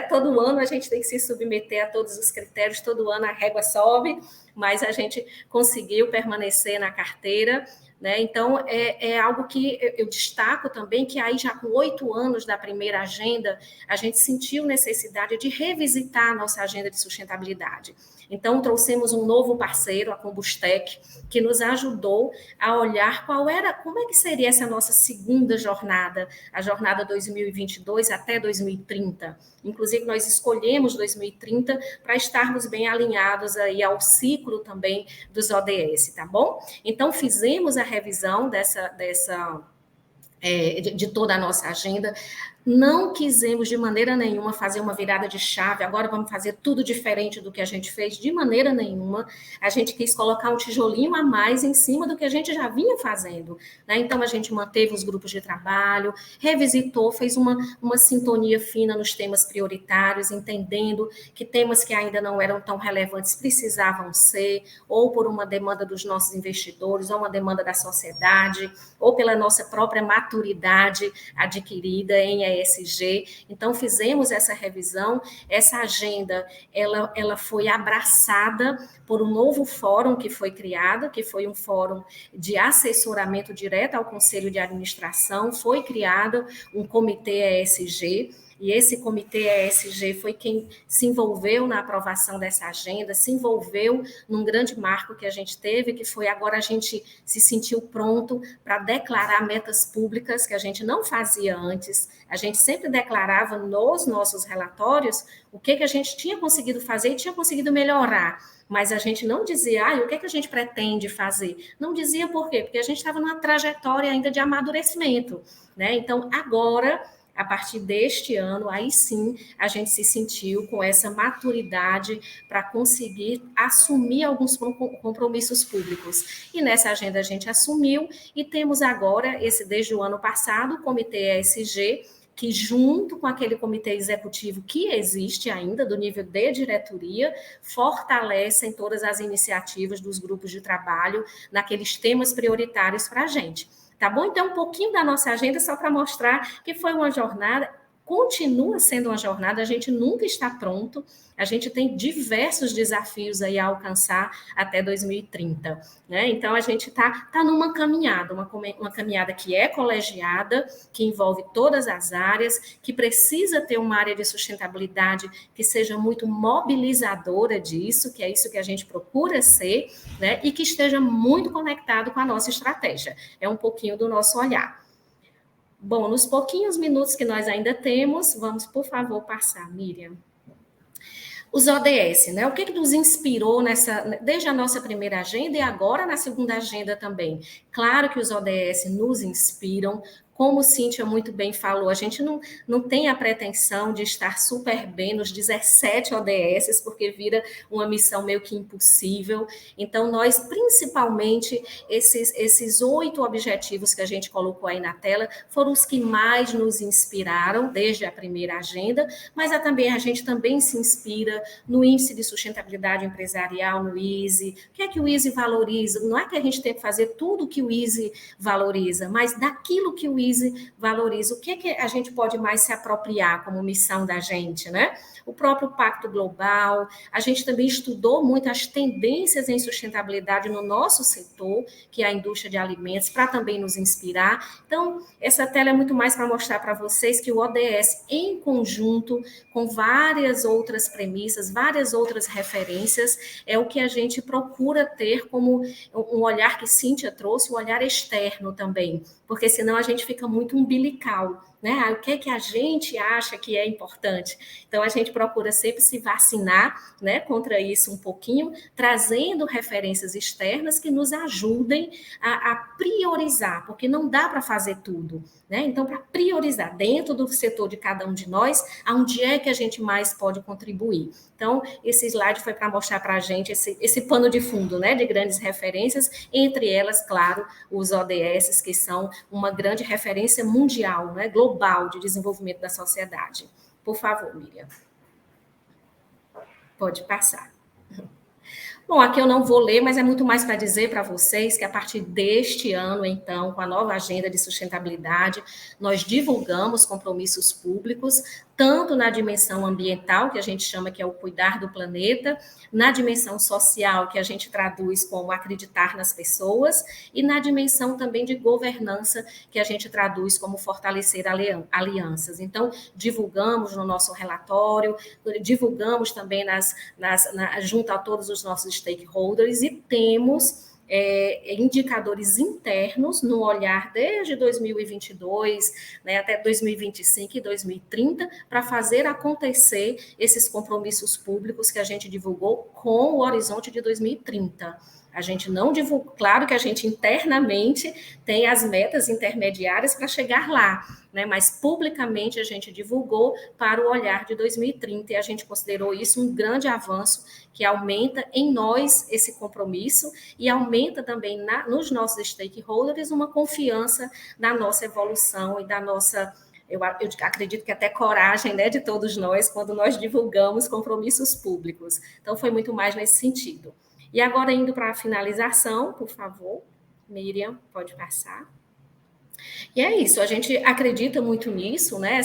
Todo ano a gente tem que se submeter a todos os critérios, todo ano a régua sobe, mas a gente conseguiu permanecer na carteira, Então, é algo que eu destaco também, que aí já com 8 anos da primeira agenda, a gente sentiu necessidade de revisitar a nossa agenda de sustentabilidade. Então, trouxemos um novo parceiro, a Combustec, que nos ajudou a olhar como é que seria essa nossa segunda jornada, a jornada 2022 até 2030. Inclusive, nós escolhemos 2030 para estarmos bem alinhados aí ao ciclo também dos ODS, tá bom? Então, fizemos a revisão de toda a nossa agenda. Não quisemos de maneira nenhuma fazer uma virada de chave, agora vamos fazer tudo diferente do que a gente fez, de maneira nenhuma. A gente quis colocar um tijolinho a mais em cima do que a gente já vinha fazendo. Então, a gente manteve os grupos de trabalho, revisitou, fez uma sintonia fina nos temas prioritários, entendendo que temas que ainda não eram tão relevantes precisavam ser, ou por uma demanda dos nossos investidores, ou uma demanda da sociedade, ou pela nossa própria maturidade adquirida em ESG. Então, fizemos essa revisão, essa agenda, ela foi abraçada por um novo fórum que foi criado, que foi um fórum de assessoramento direto ao Conselho de Administração, foi criado um comitê ESG, e esse comitê ESG foi quem se envolveu na aprovação dessa agenda, se envolveu num grande marco que a gente teve, que foi agora a gente se sentiu pronto para declarar metas públicas, que a gente não fazia antes. A gente sempre declarava nos nossos relatórios o que a gente tinha conseguido fazer e tinha conseguido melhorar. Mas a gente não dizia, o que a gente pretende fazer? Não dizia por quê? Porque a gente estava numa trajetória ainda de amadurecimento, né? Então, agora, a partir deste ano, aí sim, a gente se sentiu com essa maturidade para conseguir assumir alguns compromissos públicos. E nessa agenda a gente assumiu e temos agora, desde o ano passado, o Comitê ESG, que junto com aquele comitê executivo que existe ainda, do nível de diretoria, fortalecem todas as iniciativas dos grupos de trabalho naqueles temas prioritários para a gente. Tá bom? Então, um pouquinho da nossa agenda, só para mostrar que foi uma jornada, continua sendo uma jornada, a gente nunca está pronto, a gente tem diversos desafios aí a alcançar até 2030, né? Então, a gente tá numa caminhada, uma caminhada que é colegiada, que envolve todas as áreas, que precisa ter uma área de sustentabilidade que seja muito mobilizadora disso, que é isso que a gente procura ser, né? E que esteja muito conectado com a nossa estratégia. É um pouquinho do nosso olhar. Bom, nos pouquinhos minutos que nós ainda temos, vamos, por favor, passar, Miriam. Os ODS, né? O que nos inspirou desde a nossa primeira agenda e agora na segunda agenda também? Claro que os ODS nos inspiram. Como Cíntia muito bem falou, a gente não tem a pretensão de estar super bem nos 17 ODS, porque vira uma missão meio que impossível. Então, nós, principalmente, esses 8 objetivos que a gente colocou aí na tela, foram os que mais nos inspiraram desde a primeira agenda, mas a gente também se inspira no Índice de Sustentabilidade Empresarial, no ISE. O que é que o ISE valoriza? Não é que a gente tem que fazer tudo o que o ISE valoriza, mas daquilo que o ISE valoriza, o que a gente pode mais se apropriar como missão da gente, né? O próprio Pacto Global, a gente também estudou muito as tendências em sustentabilidade no nosso setor, que é a indústria de alimentos, para também nos inspirar. Então, essa tela é muito mais para mostrar para vocês que o ODS, em conjunto, com várias outras premissas, várias outras referências, é o que a gente procura ter como um olhar que Cíntia trouxe, um olhar externo também, porque senão a gente fica muito umbilical, né? O que é que a gente acha que é importante? Então, a gente procura sempre se vacinar, né, contra isso um pouquinho, trazendo referências externas que nos ajudem a priorizar, porque não dá para fazer tudo, né? Então, para priorizar dentro do setor de cada um de nós, aonde é que a gente mais pode contribuir. Então, esse slide foi para mostrar para a gente esse pano de fundo, né, de grandes referências, entre elas, claro, os ODS, que são uma grande referência mundial, né, global de desenvolvimento da sociedade. Por favor, Miriam. Pode passar. Bom, aqui eu não vou ler, mas é muito mais para dizer para vocês que a partir deste ano, então, com a nova agenda de sustentabilidade, nós divulgamos compromissos públicos, tanto na dimensão ambiental, que a gente chama que é o cuidar do planeta, na dimensão social, que a gente traduz como acreditar nas pessoas, e na dimensão também de governança, que a gente traduz como fortalecer alianças. Então, divulgamos no nosso relatório, divulgamos também junto a todos os nossos stakeholders e temos indicadores internos no olhar desde 2022, né, até 2025 e 2030, para fazer acontecer esses compromissos públicos que a gente divulgou com o horizonte de 2030. A gente não divulga, claro que a gente internamente tem as metas intermediárias para chegar lá, né? Mas publicamente a gente divulgou para o olhar de 2030 e a gente considerou isso um grande avanço que aumenta em nós esse compromisso e aumenta também nos nossos stakeholders uma confiança na nossa evolução e da nossa... Eu acredito que até coragem, né, de todos nós quando nós divulgamos compromissos públicos. Então, foi muito mais nesse sentido. E agora, indo para a finalização, por favor, Miriam, pode passar. E é isso, a gente acredita muito nisso, né?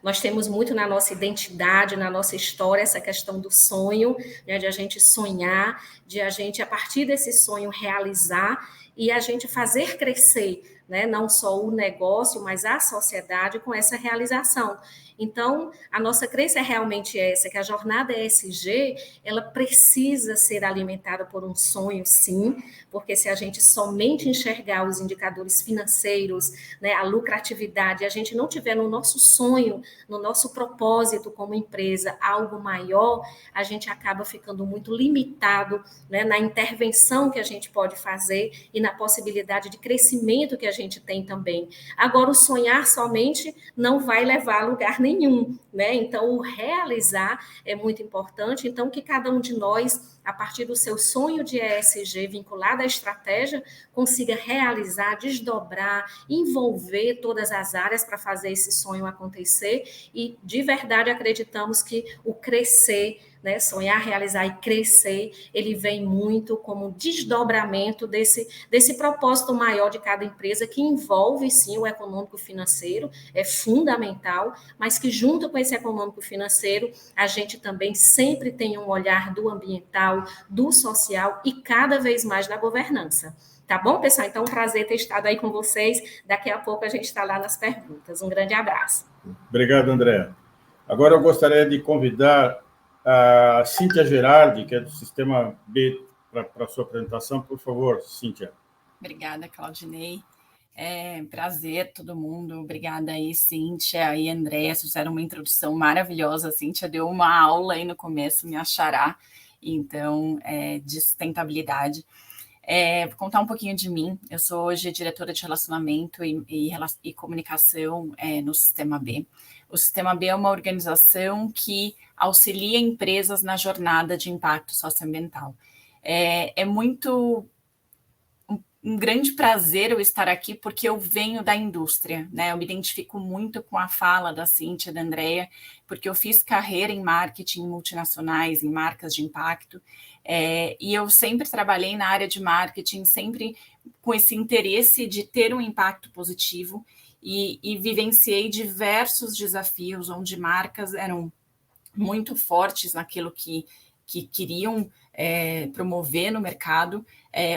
Nós temos muito na nossa identidade, na nossa história, essa questão do sonho, né? De a gente sonhar, de a gente, a partir desse sonho, realizar e a gente fazer crescer, né? Não só o negócio, mas a sociedade com essa realização. Então, a nossa crença é realmente essa, que a jornada ESG, ela precisa ser alimentada por um sonho, sim, porque se a gente somente enxergar os indicadores financeiros, né, a lucratividade, a gente não tiver no nosso sonho, no nosso propósito como empresa, algo maior, a gente acaba ficando muito limitado, né, na intervenção que a gente pode fazer e na possibilidade de crescimento que a gente tem também. Agora, o sonhar somente não vai levar a lugar nenhum, né? Então, o realizar é muito importante. Então, que cada um de nós, a partir do seu sonho de ESG vinculado à estratégia, consiga realizar, desdobrar, envolver todas as áreas para fazer esse sonho acontecer e, de verdade, acreditamos que o crescer, né, sonhar, realizar e crescer, ele vem muito como um desdobramento desse propósito maior de cada empresa, que envolve, sim, o econômico-financeiro, é fundamental, mas que junto com esse econômico-financeiro, a gente também sempre tem um olhar do ambiental, do social e cada vez mais da governança. Tá bom, pessoal? Então, um prazer ter estado aí com vocês. Daqui a pouco a gente está lá nas perguntas. Um grande abraço. Obrigado, André. Agora eu gostaria de convidar a Cíntia Gerardi, que é do Sistema B, para a sua apresentação. Por favor, Cíntia. Obrigada, Claudinei. Prazer, todo mundo. Obrigada aí, Cíntia e André. Vocês fizeram uma introdução maravilhosa. A Cíntia deu uma aula aí no começo, me achará, então, de sustentabilidade. Vou contar um pouquinho de mim. Eu sou hoje diretora de relacionamento e comunicação no Sistema B. O Sistema B é uma organização que auxilia empresas na jornada de impacto socioambiental. É muito um grande prazer eu estar aqui, porque eu venho da indústria, né? Eu me identifico muito com a fala da Cíntia e da Andrea, porque eu fiz carreira em marketing multinacionais, em marcas de impacto, e eu sempre trabalhei na área de marketing, sempre com esse interesse de ter um impacto positivo, e vivenciei diversos desafios onde marcas eram muito fortes naquilo que queriam promover no mercado,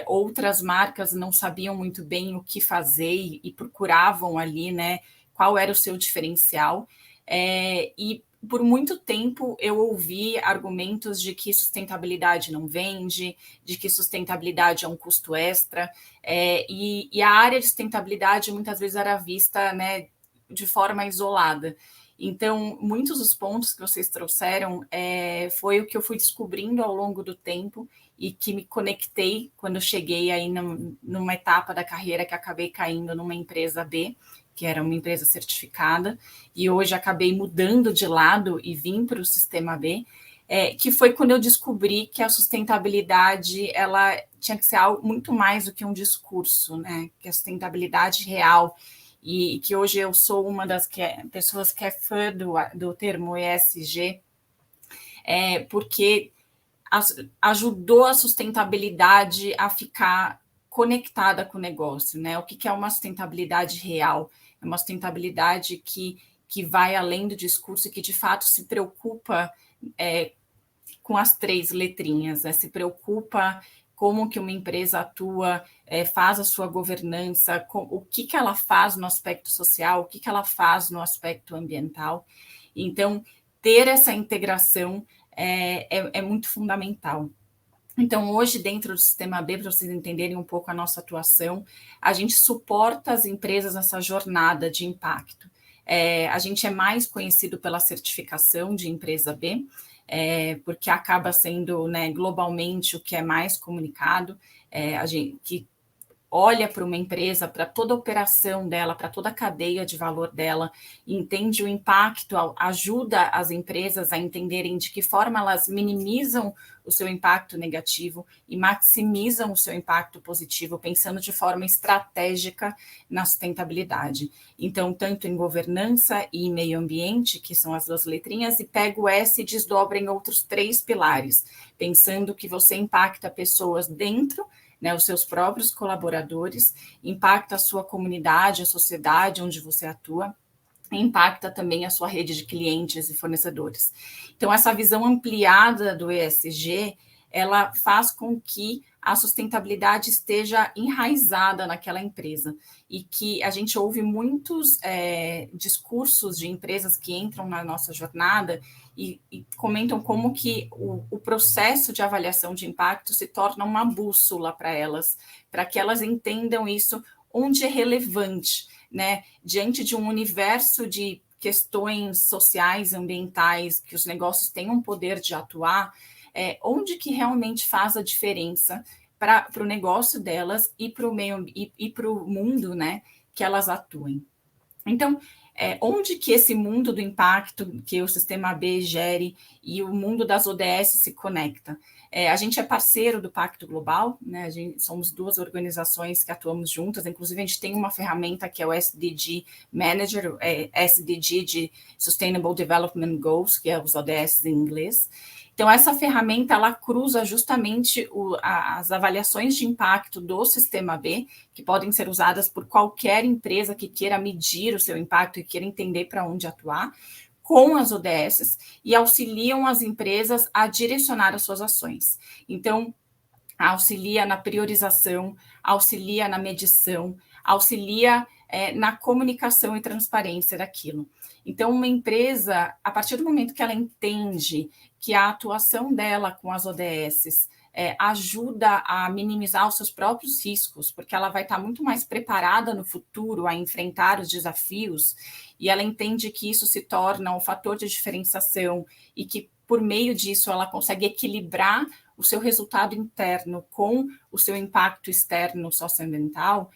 outras marcas não sabiam muito bem o que fazer e procuravam ali, né, qual era o seu diferencial, e por muito tempo eu ouvi argumentos de que sustentabilidade não vende, de que sustentabilidade é um custo extra, e a área de sustentabilidade muitas vezes era vista, né, de forma isolada. Então, muitos dos pontos que vocês trouxeram foi o que eu fui descobrindo ao longo do tempo e que me conectei quando eu cheguei aí numa etapa da carreira que acabei caindo numa empresa B, que era uma empresa certificada, e hoje acabei mudando de lado e vim para o Sistema B, que foi quando eu descobri que a sustentabilidade ela tinha que ser algo muito mais do que um discurso, né? Que a sustentabilidade real, e que hoje eu sou uma das pessoas que é fã do termo ESG, porque ajudou a sustentabilidade a ficar conectada com o negócio, né? O que é uma sustentabilidade real? É uma sustentabilidade que vai além do discurso e que, de fato, se preocupa com as 3 letrinhas, né? Se preocupa como que uma empresa atua, faz a sua governança, o que ela faz no aspecto social, o que ela faz no aspecto ambiental. Então, ter essa integração é muito fundamental. Então, hoje, dentro do Sistema B, para vocês entenderem um pouco a nossa atuação, a gente suporta as empresas nessa jornada de impacto. A gente é mais conhecido pela certificação de empresa B, porque acaba sendo, né, globalmente o que é mais comunicado, a gente que olha para uma empresa, para toda a operação dela, para toda a cadeia de valor dela, entende o impacto, ajuda as empresas a entenderem de que forma elas minimizam o seu impacto negativo e maximizam o seu impacto positivo, pensando de forma estratégica na sustentabilidade. Então, tanto em governança e meio ambiente, que são as 2 letrinhas, e pega o S e desdobra em outros 3 pilares, pensando que você impacta pessoas dentro né, os seus próprios colaboradores, impacta a sua comunidade, a sociedade onde você atua, impacta também a sua rede de clientes e fornecedores. Então, essa visão ampliada do ESG, ela faz com que a sustentabilidade esteja enraizada naquela empresa e que a gente ouve muitos discursos de empresas que entram na nossa jornada e comentam como que o processo de avaliação de impacto se torna uma bússola para elas, para que elas entendam isso onde é relevante, né? Diante de um universo de questões sociais, ambientais, que os negócios tenham poder de atuar, onde que realmente faz a diferença para o negócio delas e para o meio e para o mundo, né, que elas atuem. Então, onde que esse mundo do impacto que o Sistema B gere e o mundo das ODS se conecta? A gente é parceiro do Pacto Global, né? Somos duas organizações que atuamos juntas, inclusive a gente tem uma ferramenta que é o SDG Manager, SDG de Sustainable Development Goals, que é os ODS em inglês. Então, essa ferramenta, ela cruza justamente as avaliações de impacto do Sistema B, que podem ser usadas por qualquer empresa que queira medir o seu impacto e queira entender para onde atuar, com as ODS, e auxiliam as empresas a direcionar as suas ações. Então, auxilia na priorização, auxilia na medição, auxilia na comunicação e transparência daquilo. Então, uma empresa, a partir do momento que ela entende que a atuação dela com as ODS ajuda a minimizar os seus próprios riscos, porque ela vai estar muito mais preparada no futuro a enfrentar os desafios, e ela entende que isso se torna um fator de diferenciação e que, por meio disso, ela consegue equilibrar o seu resultado interno com o seu impacto externo socioambiental,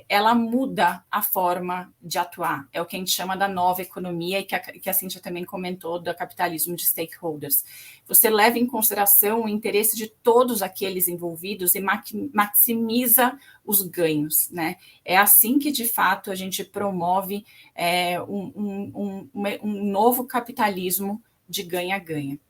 ela muda a forma de atuar. É o que a gente chama da nova economia e que a Cíntia também comentou do capitalismo de stakeholders. Você leva em consideração o interesse de todos aqueles envolvidos e maximiza os ganhos, né? É assim que, de fato, a gente promove um novo capitalismo de ganha-ganha.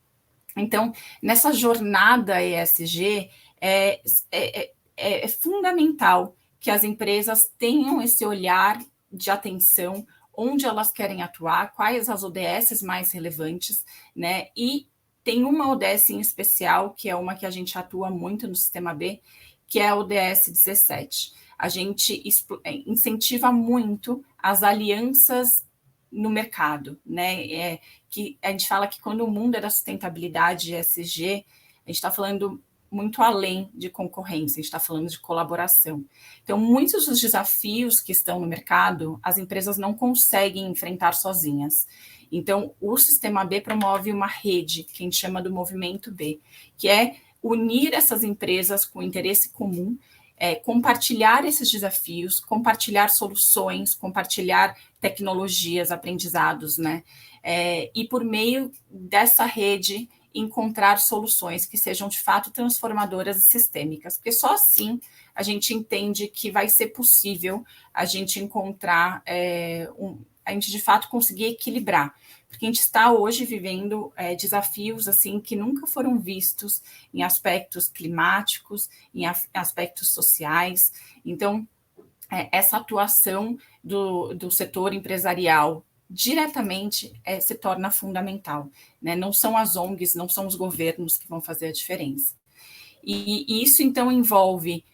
Então, nessa jornada ESG, é fundamental que as empresas tenham esse olhar de atenção, onde elas querem atuar, quais as ODS mais relevantes, né? E tem uma ODS em especial, que é uma que a gente atua muito no Sistema B, que é a ODS 17. A gente incentiva muito as alianças no mercado, né? Que a gente fala que quando o mundo é da sustentabilidade ESG, a gente está falando muito além de concorrência, a gente está falando de colaboração. Então, muitos dos desafios que estão no mercado, as empresas não conseguem enfrentar sozinhas. Então, o Sistema B promove uma rede, que a gente chama do Movimento B, que é unir essas empresas com interesse comum, compartilhar esses desafios, compartilhar soluções, compartilhar tecnologias, aprendizados, né? E por meio dessa rede, encontrar soluções que sejam de fato transformadoras e sistêmicas, porque só assim a gente entende que vai ser possível a gente encontrar, a gente de fato conseguir equilibrar, porque a gente está hoje vivendo desafios assim que nunca foram vistos em aspectos climáticos, em aspectos sociais. Então, essa atuação do setor empresarial diretamente se torna fundamental, né? Não são as ONGs, não são os governos que vão fazer a diferença. E isso, então, envolve,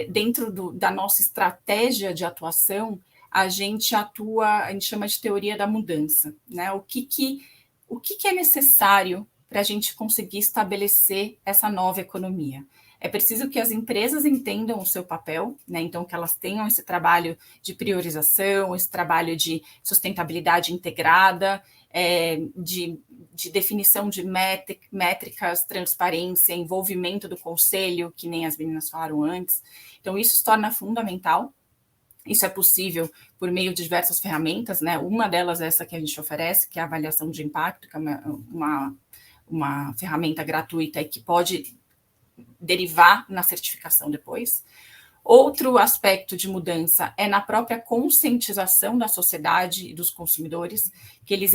dentro da nossa estratégia de atuação, a gente atua, a gente chama de teoria da mudança, né? O que é necessário para a gente conseguir estabelecer essa nova economia? É preciso que as empresas entendam o seu papel, né? Então, que elas tenham esse trabalho de priorização, esse trabalho de sustentabilidade integrada, de definição de métricas, transparência, envolvimento do conselho, que nem as meninas falaram antes. Então, isso se torna fundamental. Isso é possível por meio de diversas ferramentas, né? Uma delas é essa que a gente oferece, que é a avaliação de impacto, que é uma ferramenta gratuita e que pode derivar na certificação depois. Outro aspecto de mudança é na própria conscientização da sociedade e dos consumidores, que eles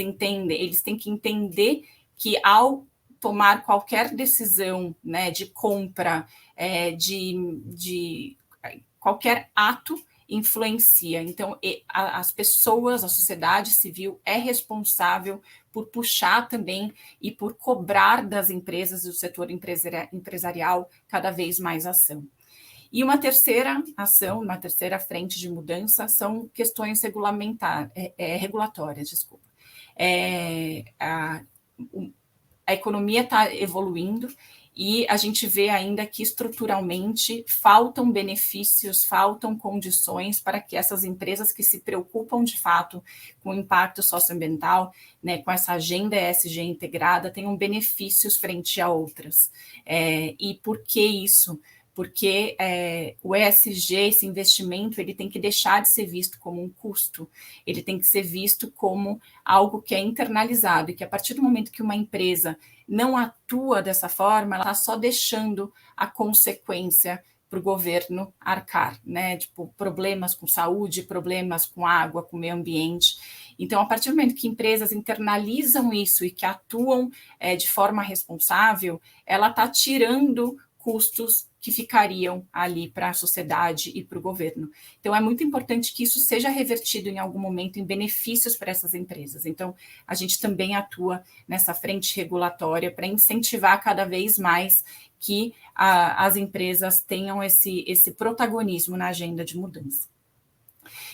têm que entender que ao tomar qualquer decisão, né, de compra, de qualquer ato influencia. Então, as pessoas, a sociedade civil é responsável por puxar também e por cobrar das empresas do setor empresarial cada vez mais ação. E uma terceira ação, uma terceira frente de mudança são questões regulatórias, desculpa. A economia está evoluindo e a gente vê ainda que estruturalmente faltam benefícios, faltam condições para que essas empresas que se preocupam de fato com o impacto socioambiental, né, com essa agenda ESG integrada, tenham benefícios frente a outras. E por que isso? Porque o ESG, esse investimento, ele tem que deixar de ser visto como um custo, ele tem que ser visto como algo que é internalizado, e que a partir do momento que uma empresa não atua dessa forma, ela está só deixando a consequência para o governo arcar, né? Tipo, problemas com saúde, problemas com água, com meio ambiente. Então, a partir do momento que empresas internalizam isso e que atuam de forma responsável, ela está tirando custos que ficariam ali para a sociedade e para o governo. Então, é muito importante que isso seja revertido em algum momento em benefícios para essas empresas. Então, a gente também atua nessa frente regulatória para incentivar cada vez mais que as empresas tenham esse protagonismo na agenda de mudança.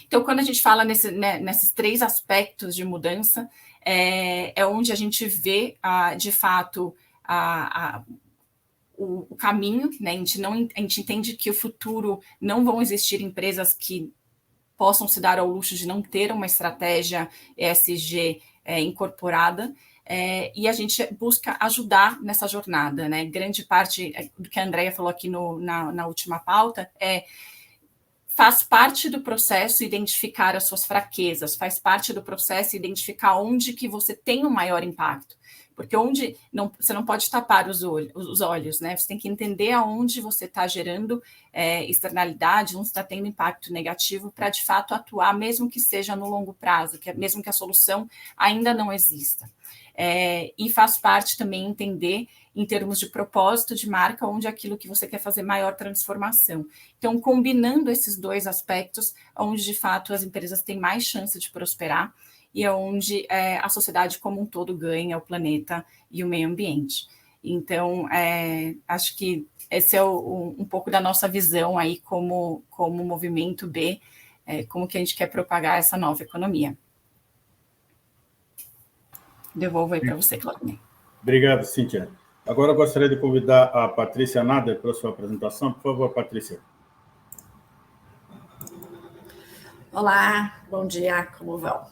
Então, quando a gente fala nesses 3 aspectos de mudança, é onde a gente vê, de fato, o caminho, né? A gente entende que o futuro não vão existir empresas que possam se dar ao luxo de não ter uma estratégia ESG incorporada, e a gente busca ajudar nessa jornada, né? Grande parte do que a Andrea falou aqui na última pauta faz parte do processo identificar as suas fraquezas, faz parte do processo identificar onde que você tem o maior impacto. Porque você não pode tapar os olhos, né? Você tem que entender aonde você está gerando externalidade, onde está tendo impacto negativo, para de fato atuar, mesmo que seja no longo prazo, mesmo que a solução ainda não exista. E faz parte também entender, em termos de propósito de marca, onde é aquilo que você quer fazer maior transformação. Então, combinando esses 2 aspectos, onde de fato as empresas têm mais chance de prosperar, e é onde a sociedade como um todo ganha, o planeta e o meio ambiente. Então, acho que esse é um pouco da nossa visão aí como Movimento B, como que a gente quer propagar essa nova economia. Devolvo aí para você, Claudinei. Obrigado, Cíntia. Agora eu gostaria de convidar a Patrícia Nader para a sua apresentação. Por favor, Patrícia. Olá, bom dia, como vão?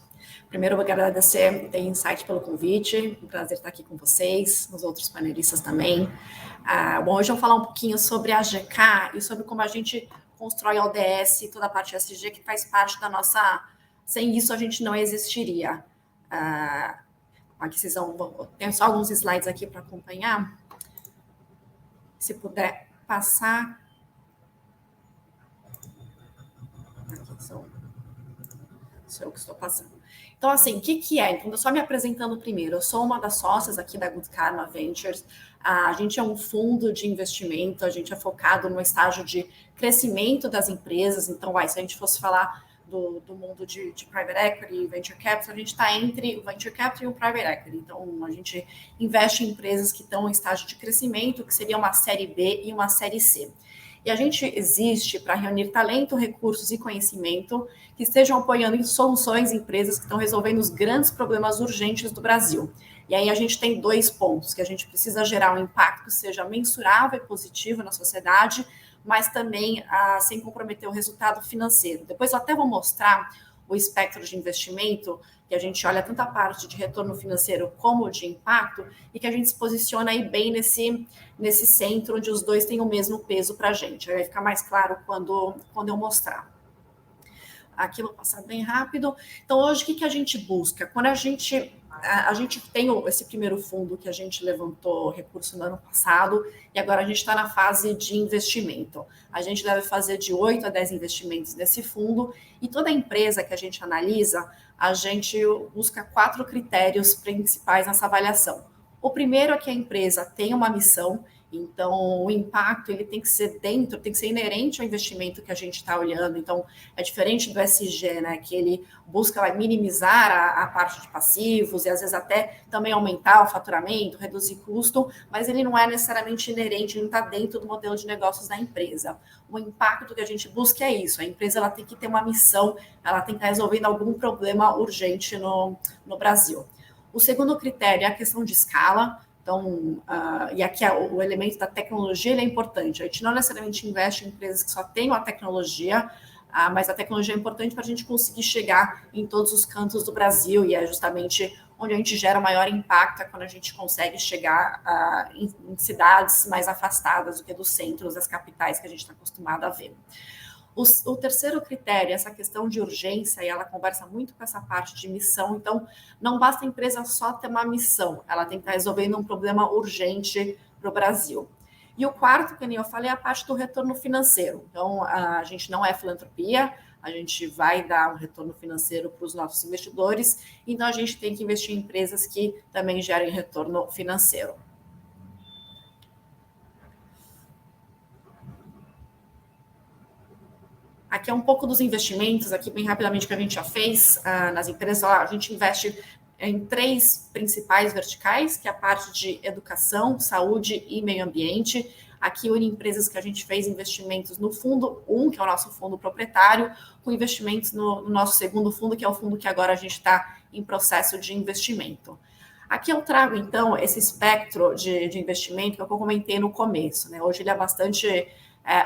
Primeiro, eu vou agradecer a Insight pelo convite, um prazer estar aqui com vocês, os outros panelistas também. Bom, hoje eu vou falar um pouquinho sobre a GK e sobre como a gente constrói a ODS e toda a parte SG que faz parte da nossa... Sem isso, a gente não existiria. Aqui vocês vão... Tenho só alguns slides aqui para acompanhar. Se puder passar... Aqui sou eu que estou passando. Então, assim, o que é? Então, só me apresentando primeiro. Eu sou uma das sócias aqui da Good Karma Ventures. A gente é um fundo de investimento, a gente é focado no estágio de crescimento das empresas. Então, se a gente fosse falar do mundo de Private Equity e Venture Capital, a gente está entre o Venture Capital e o Private Equity. Então, a gente investe em empresas que estão em estágio de crescimento, que seria uma série B e uma série C. E a gente existe para reunir talento, recursos e conhecimento que estejam apoiando em soluções em empresas que estão resolvendo os grandes problemas urgentes do Brasil. E aí a gente tem 2 pontos, que a gente precisa gerar um impacto que seja mensurável e positivo na sociedade, mas também sem comprometer o resultado financeiro. Depois eu até vou mostrar o espectro de investimento, que a gente olha tanto a parte de retorno financeiro como de impacto, e que a gente se posiciona aí bem nesse centro, onde os 2 têm o mesmo peso para a gente. Vai ficar mais claro quando eu mostrar. Aqui eu vou passar bem rápido. Então, hoje, o que a gente busca? Quando a gente tem esse primeiro fundo que a gente levantou recurso no ano passado, e agora a gente está na fase de investimento. A gente deve fazer de 8 a 10 investimentos nesse fundo, e toda empresa que a gente analisa, a gente busca 4 critérios principais nessa avaliação. O primeiro é que a empresa tem uma missão, então o impacto ele tem que ser dentro, tem que ser inerente ao investimento que a gente está olhando. Então é diferente do SG, né, que ele busca minimizar a parte de passivos e às vezes até também aumentar o faturamento, reduzir custo, mas ele não é necessariamente inerente, ele não está dentro do modelo de negócios da empresa. O impacto que a gente busca é isso, a empresa ela tem que ter uma missão, ela tem que estar resolvendo algum problema urgente no Brasil. O segundo critério é a questão de escala. Então, e aqui o elemento da tecnologia ele é importante. A gente não necessariamente investe em empresas que só tenham a tecnologia, mas a tecnologia é importante para a gente conseguir chegar em todos os cantos do Brasil, e é justamente onde a gente gera maior impacto, é quando a gente consegue chegar em cidades mais afastadas do que dos centros, das capitais que a gente está acostumado a ver. O terceiro critério, essa questão de urgência, e ela conversa muito com essa parte de missão. Então, não basta a empresa só ter uma missão, ela tem que estar resolvendo um problema urgente para o Brasil. E o quarto, que nem eu falei, é a parte do retorno financeiro. Então, a gente não é filantropia, a gente vai dar um retorno financeiro para os nossos investidores, então a gente tem que investir em empresas que também gerem retorno financeiro. Aqui é um pouco dos investimentos, aqui bem rapidamente que a gente já fez nas empresas. A gente investe em 3 principais verticais, que é a parte de educação, saúde e meio ambiente. Aqui une empresas que a gente fez investimentos no fundo 1, que é o nosso fundo proprietário, com investimentos no nosso segundo fundo, que é o fundo que agora a gente está em processo de investimento. Aqui eu trago, então, esse espectro de investimento que eu comentei no começo, né? Hoje ele é bastante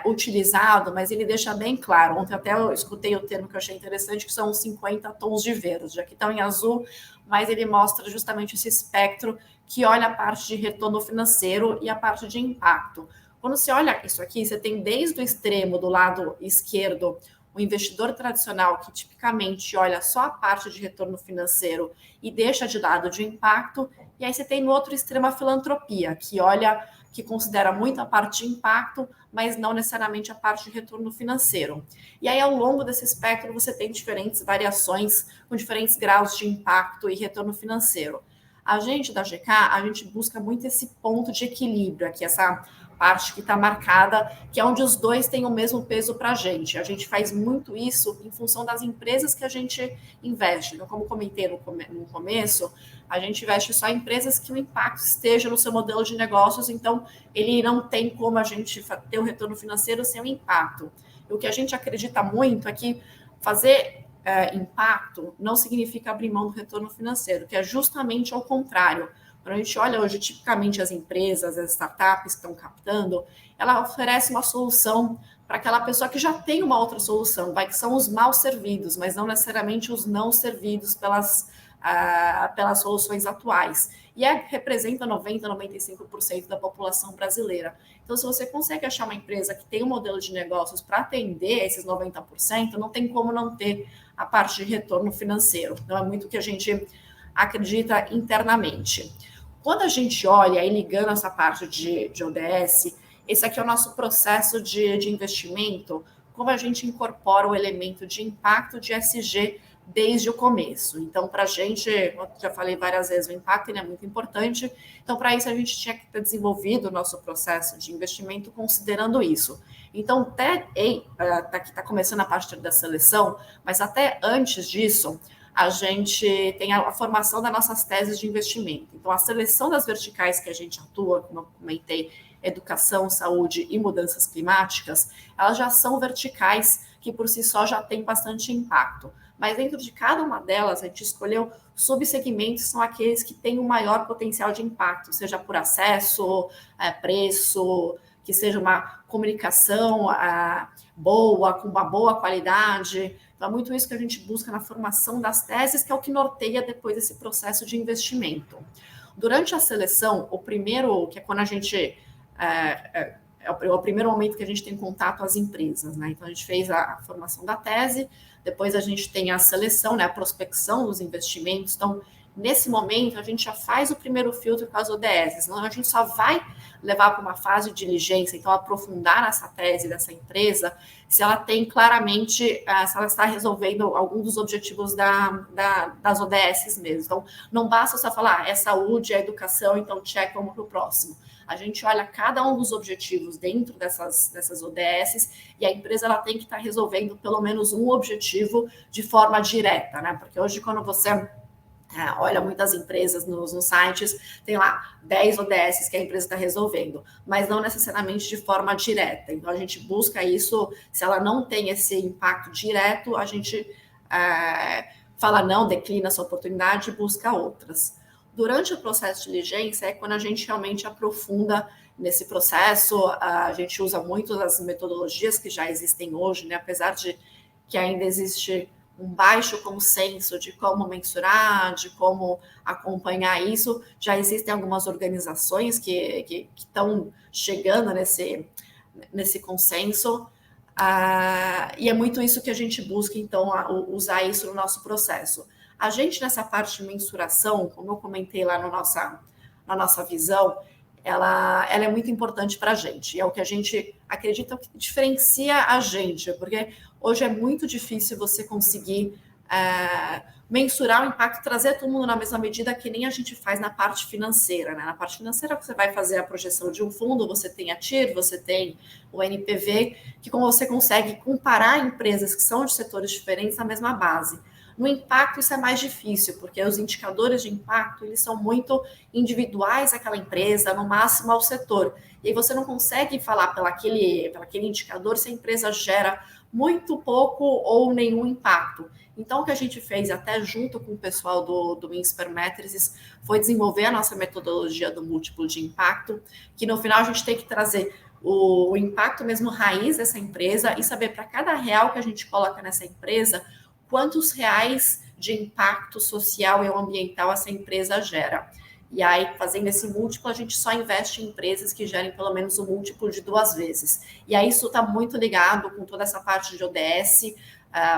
utilizado, mas ele deixa bem claro. Ontem até eu escutei o termo que eu achei interessante, que são os 50 tons de verde. Aqui estão em azul, mas ele mostra justamente esse espectro que olha a parte de retorno financeiro e a parte de impacto. Quando você olha isso aqui, você tem desde o extremo do lado esquerdo o investidor tradicional que tipicamente olha só a parte de retorno financeiro e deixa de lado de impacto, e aí você tem no outro extremo a filantropia, que considera muito a parte de impacto, mas não necessariamente a parte de retorno financeiro. E aí, ao longo desse espectro, você tem diferentes variações com diferentes graus de impacto e retorno financeiro. A gente da GK, a gente busca muito esse ponto de equilíbrio aqui, essa parte que está marcada, que é onde os dois têm o mesmo peso para a gente. A gente faz muito isso em função das empresas que a gente investe. Então, como comentei no começo, a gente investe só em empresas que o impacto esteja no seu modelo de negócios, então ele não tem como a gente ter o retorno financeiro sem o impacto. E o que a gente acredita muito é que fazer impacto não significa abrir mão do retorno financeiro, que é justamente ao contrário. Quando a gente olha hoje, tipicamente, as empresas, as startups que estão captando, ela oferece uma solução para aquela pessoa que já tem uma outra solução, que são os mal servidos, mas não necessariamente os não servidos pelas soluções atuais. E representa 90%, 95% da população brasileira. Então, se você consegue achar uma empresa que tem um modelo de negócios para atender esses 90%, não tem como não ter a parte de retorno financeiro. Então, é muito o que a gente acredita internamente. Quando a gente olha, aí ligando essa parte de ODS, esse aqui é o nosso processo de investimento, como a gente incorpora o elemento de impacto de ESG desde o começo. Então, para a gente, eu já falei várias vezes, o impacto ele é muito importante. Então, para isso, a gente tinha que ter desenvolvido o nosso processo de investimento considerando isso. Então, até aqui está começando a parte da seleção, mas até antes disso, a gente tem a formação das nossas teses de investimento. Então, a seleção das verticais que a gente atua, como eu comentei, educação, saúde e mudanças climáticas, elas já são verticais que por si só já têm bastante impacto. Mas dentro de cada uma delas, a gente escolheu subsegmentos, são aqueles que têm o maior potencial de impacto, seja por acesso, preço, que seja uma comunicação boa, com uma boa qualidade. Então, é muito isso que a gente busca na formação das teses, que é o que norteia depois esse processo de investimento. Durante a seleção, o primeiro, que é quando a gente... é o primeiro momento que a gente tem contato com as empresas, né? Então, a gente fez a formação da tese, depois a gente tem a seleção, né? A prospecção dos investimentos. Então, nesse momento, a gente já faz o primeiro filtro com as ODS, senão a gente só vai levar para uma fase de diligência, então aprofundar nessa tese dessa empresa, se ela tem claramente, se ela está resolvendo algum dos objetivos das ODS mesmo. Então, não basta só falar, é saúde, é educação, então check, vamos para o próximo. A gente olha cada um dos objetivos dentro dessas ODS e a empresa ela tem que estar resolvendo pelo menos um objetivo de forma direta, né? Porque hoje, quando você olha muitas empresas nos sites, tem lá 10 ODS que a empresa está resolvendo, mas não necessariamente de forma direta. Então, a gente busca isso, se ela não tem esse impacto direto, a gente fala não, declina essa oportunidade e busca outras. Durante o processo de diligência é quando a gente realmente aprofunda nesse processo, a gente usa muito as metodologias que já existem hoje, né? Apesar de que ainda existe um baixo consenso de como mensurar, de como acompanhar isso, já existem algumas organizações que estão chegando nesse consenso, e é muito isso que a gente busca, então, usar isso no nosso processo. A gente, nessa parte de mensuração, como eu comentei lá na nossa visão, ela é muito importante para a gente. É o que a gente acredita que diferencia a gente, porque hoje é muito difícil você conseguir mensurar o impacto, trazer todo mundo na mesma medida que nem a gente faz na parte financeira, né? Na parte financeira, você vai fazer a projeção de um fundo, você tem a TIR, você tem o NPV, que como você consegue comparar empresas que são de setores diferentes na mesma base. No impacto, isso é mais difícil, porque os indicadores de impacto, eles são muito individuais àquela empresa, no máximo ao setor. E aí você não consegue falar pelo aquele indicador se a empresa gera muito pouco ou nenhum impacto. Então, o que a gente fez, até junto com o pessoal do Insper Matrices, foi desenvolver a nossa metodologia do múltiplo de impacto, que no final a gente tem que trazer o impacto mesmo raiz dessa empresa e saber para cada real que a gente coloca nessa empresa, quantos reais de impacto social e ambiental essa empresa gera. E aí, fazendo esse múltiplo, a gente só investe em empresas que gerem pelo menos o múltiplo de 2 vezes. E aí, isso está muito ligado com toda essa parte de ODS,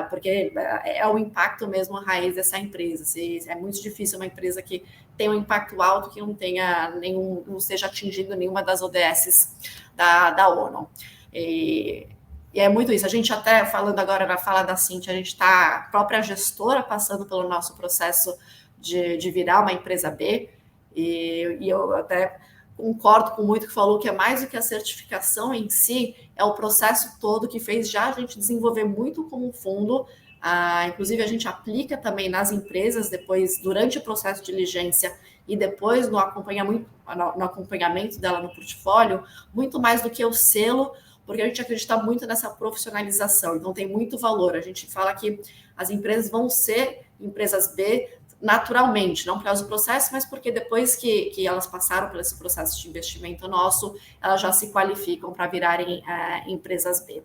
porque é o impacto mesmo a raiz dessa empresa. É muito difícil uma empresa que tem um impacto alto que não tenha não esteja atingindo nenhuma das ODS da ONU. E é muito isso. A gente até, falando agora na fala da Cíntia, a gente está, a própria gestora, passando pelo nosso processo de virar uma empresa B, e eu até concordo com muito que falou que é mais do que a certificação em si, é o processo todo que fez já a gente desenvolver muito como um fundo. Inclusive, a gente aplica também nas empresas, depois, durante o processo de diligência e depois no acompanhamento dela no portfólio, muito mais do que o selo, porque a gente acredita muito nessa profissionalização, então tem muito valor. A gente fala que as empresas vão ser empresas B naturalmente, não por causa do processo, mas porque depois que elas passaram por esse processo de investimento nosso, elas já se qualificam para virarem empresas B.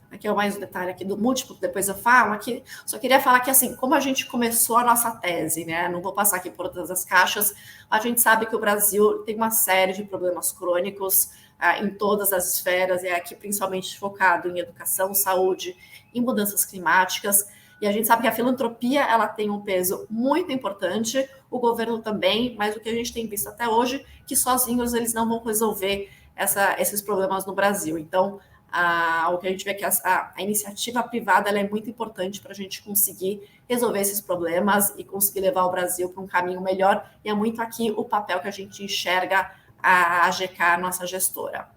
Aqui é mais um detalhe aqui do múltiplo, que depois eu falo. Aqui, só queria falar que, assim, como a gente começou a nossa tese, né? Não vou passar aqui por todas as caixas, a gente sabe que o Brasil tem uma série de problemas crônicos em todas as esferas, e aqui principalmente focado em educação, saúde e mudanças climáticas. E a gente sabe que a filantropia ela tem um peso muito importante, o governo também, mas o que a gente tem visto até hoje, que sozinhos eles não vão resolver esses problemas no Brasil. Então, o que a gente vê é que a iniciativa privada ela é muito importante para a gente conseguir resolver esses problemas e conseguir levar o Brasil para um caminho melhor, e é muito aqui o papel que a gente enxerga a AGK, a nossa gestora.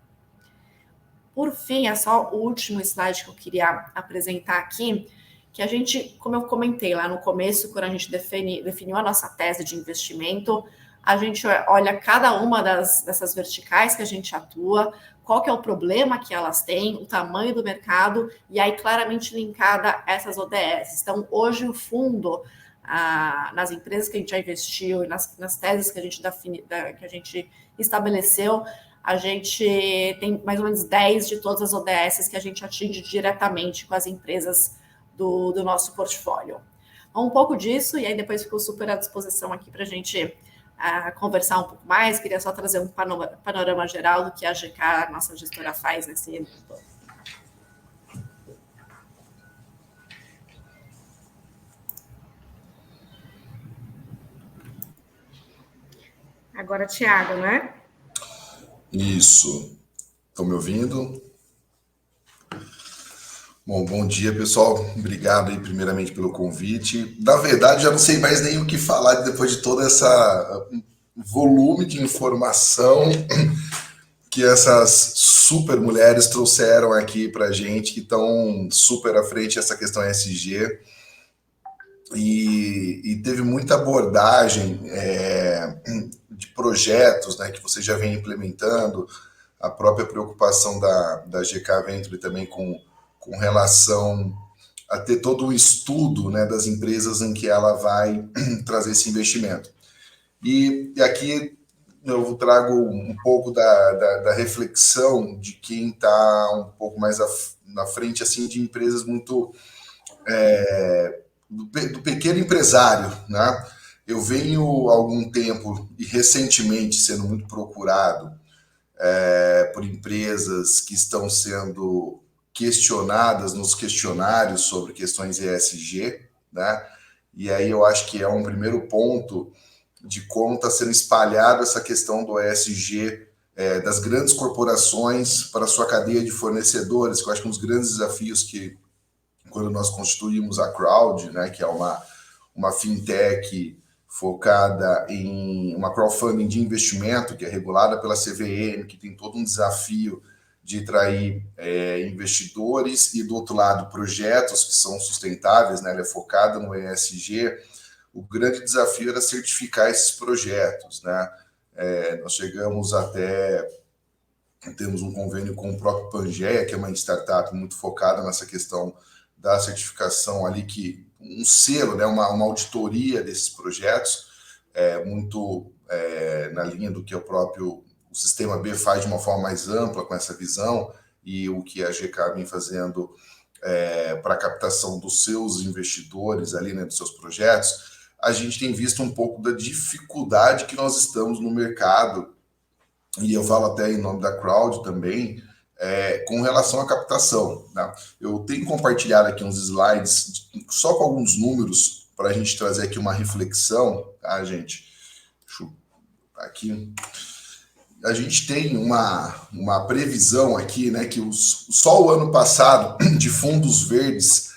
Por fim, é só o último slide que eu queria apresentar aqui, que a gente, como eu comentei lá no começo, quando a gente definiu a nossa tese de investimento, a gente olha cada uma dessas verticais que a gente atua, qual que é o problema que elas têm, o tamanho do mercado, e aí claramente linkada essas ODS. Então, hoje o fundo, nas empresas que a gente já investiu, e nas teses que a gente estabeleceu, a gente tem mais ou menos 10 de todas as ODS que a gente atinge diretamente com as empresas do nosso portfólio. Então, um pouco disso, e aí depois ficou super à disposição aqui para a gente conversar um pouco mais. Queria só trazer um panorama geral do que a AGK, a nossa gestora, faz nesse evento. Agora, Tiago, não é? Isso. Estão me ouvindo? Bom dia, pessoal. Obrigado aí, primeiramente, pelo convite. Na verdade, já não sei mais nem o que falar depois de todo esse volume de informação que essas super mulheres trouxeram aqui para a gente, que estão super à frente dessa questão ESG. E teve muita abordagem de projetos, né, que você já vem implementando, a própria preocupação da GK Venture também com relação a ter todo o estudo, né, das empresas em que ela vai trazer esse investimento. E aqui eu trago um pouco da reflexão de quem está um pouco mais na frente assim, de empresas muito... do pequeno empresário, né? Eu venho há algum tempo e recentemente sendo muito procurado por empresas que estão sendo questionadas nos questionários sobre questões ESG, né? E aí eu acho que é um primeiro ponto de como está sendo espalhada essa questão do ESG das grandes corporações para a sua cadeia de fornecedores, que eu acho que um dos grandes desafios que quando nós constituímos a Crowd, né, que é uma fintech focada em uma crowdfunding de investimento, que é regulada pela CVM, que tem todo um desafio de atrair investidores e, do outro lado, projetos que são sustentáveis, né, ela é focada no ESG. O grande desafio era certificar esses projetos, né? Nós chegamos até... Temos um convênio com o próprio Pangeia, que é uma startup muito focada nessa questão da certificação ali, que um selo, né, uma auditoria desses projetos, muito na linha do que o Sistema B faz de uma forma mais ampla com essa visão, e o que a GK vem fazendo para a captação dos seus investidores ali, né, dos seus projetos. A gente tem visto um pouco da dificuldade que nós estamos no mercado, e eu falo até em nome da Crowd também, com relação à captação, né? Eu tenho compartilhado aqui uns slides só com alguns números para a gente trazer aqui uma reflexão, tá, gente? Deixa eu... aqui. A gente tem uma previsão aqui, né, que só o ano passado, de fundos verdes,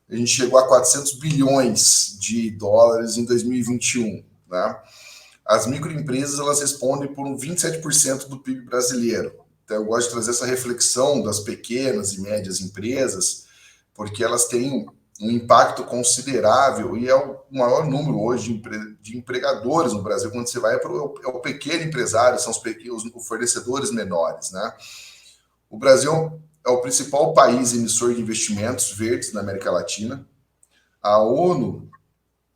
a gente chegou a 400 bilhões de dólares em 2021, né? As microempresas, elas respondem por 27% do PIB brasileiro. Então, eu gosto de trazer essa reflexão das pequenas e médias empresas, porque elas têm um impacto considerável e é o maior número hoje de empregadores no Brasil. Quando você vai para o pequeno empresário, são os fornecedores menores, né? O Brasil é o principal país emissor de investimentos verdes na América Latina. A ONU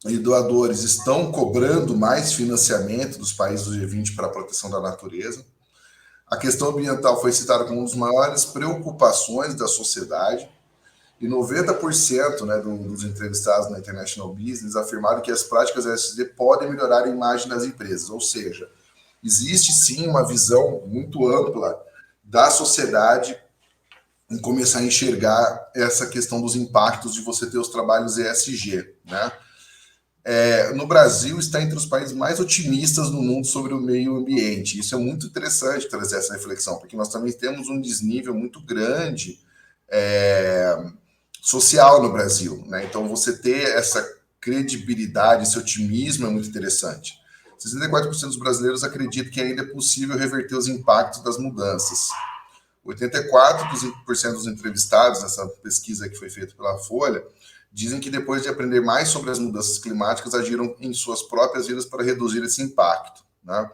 e doadores estão cobrando mais financiamento dos países do G20 para a proteção da natureza. A questão ambiental foi citada como uma das maiores preocupações da sociedade e 90%, né, dos entrevistados na International Business afirmaram que as práticas ESG podem melhorar a imagem das empresas. Ou seja, existe sim uma visão muito ampla da sociedade em começar a enxergar essa questão dos impactos de você ter os trabalhos ESG, né? No Brasil está entre os países mais otimistas no mundo sobre o meio ambiente. Isso é muito interessante trazer essa reflexão, porque nós também temos um desnível muito grande social no Brasil, né? Então, você ter essa credibilidade, esse otimismo é muito interessante. 64% dos brasileiros acreditam que ainda é possível reverter os impactos das mudanças. 84% dos entrevistados nessa pesquisa que foi feita pela Folha dizem que depois de aprender mais sobre as mudanças climáticas, agiram em suas próprias vidas para reduzir esse impacto, né?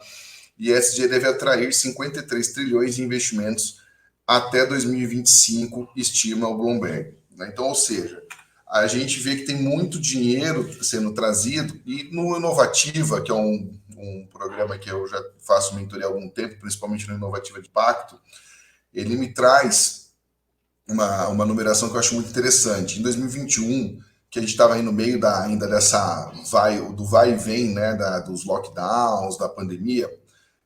E a ESG deve atrair 53 trilhões de investimentos até 2025, estima o Bloomberg, né? Então, ou seja, a gente vê que tem muito dinheiro sendo trazido, e no Inovativa, que é um programa que eu já faço mentoria há algum tempo, principalmente no Inovativa de Pacto, ele me traz uma numeração que eu acho muito interessante. Em 2021, que a gente estava aí no meio ainda do vai e vem, né, dos lockdowns, da pandemia,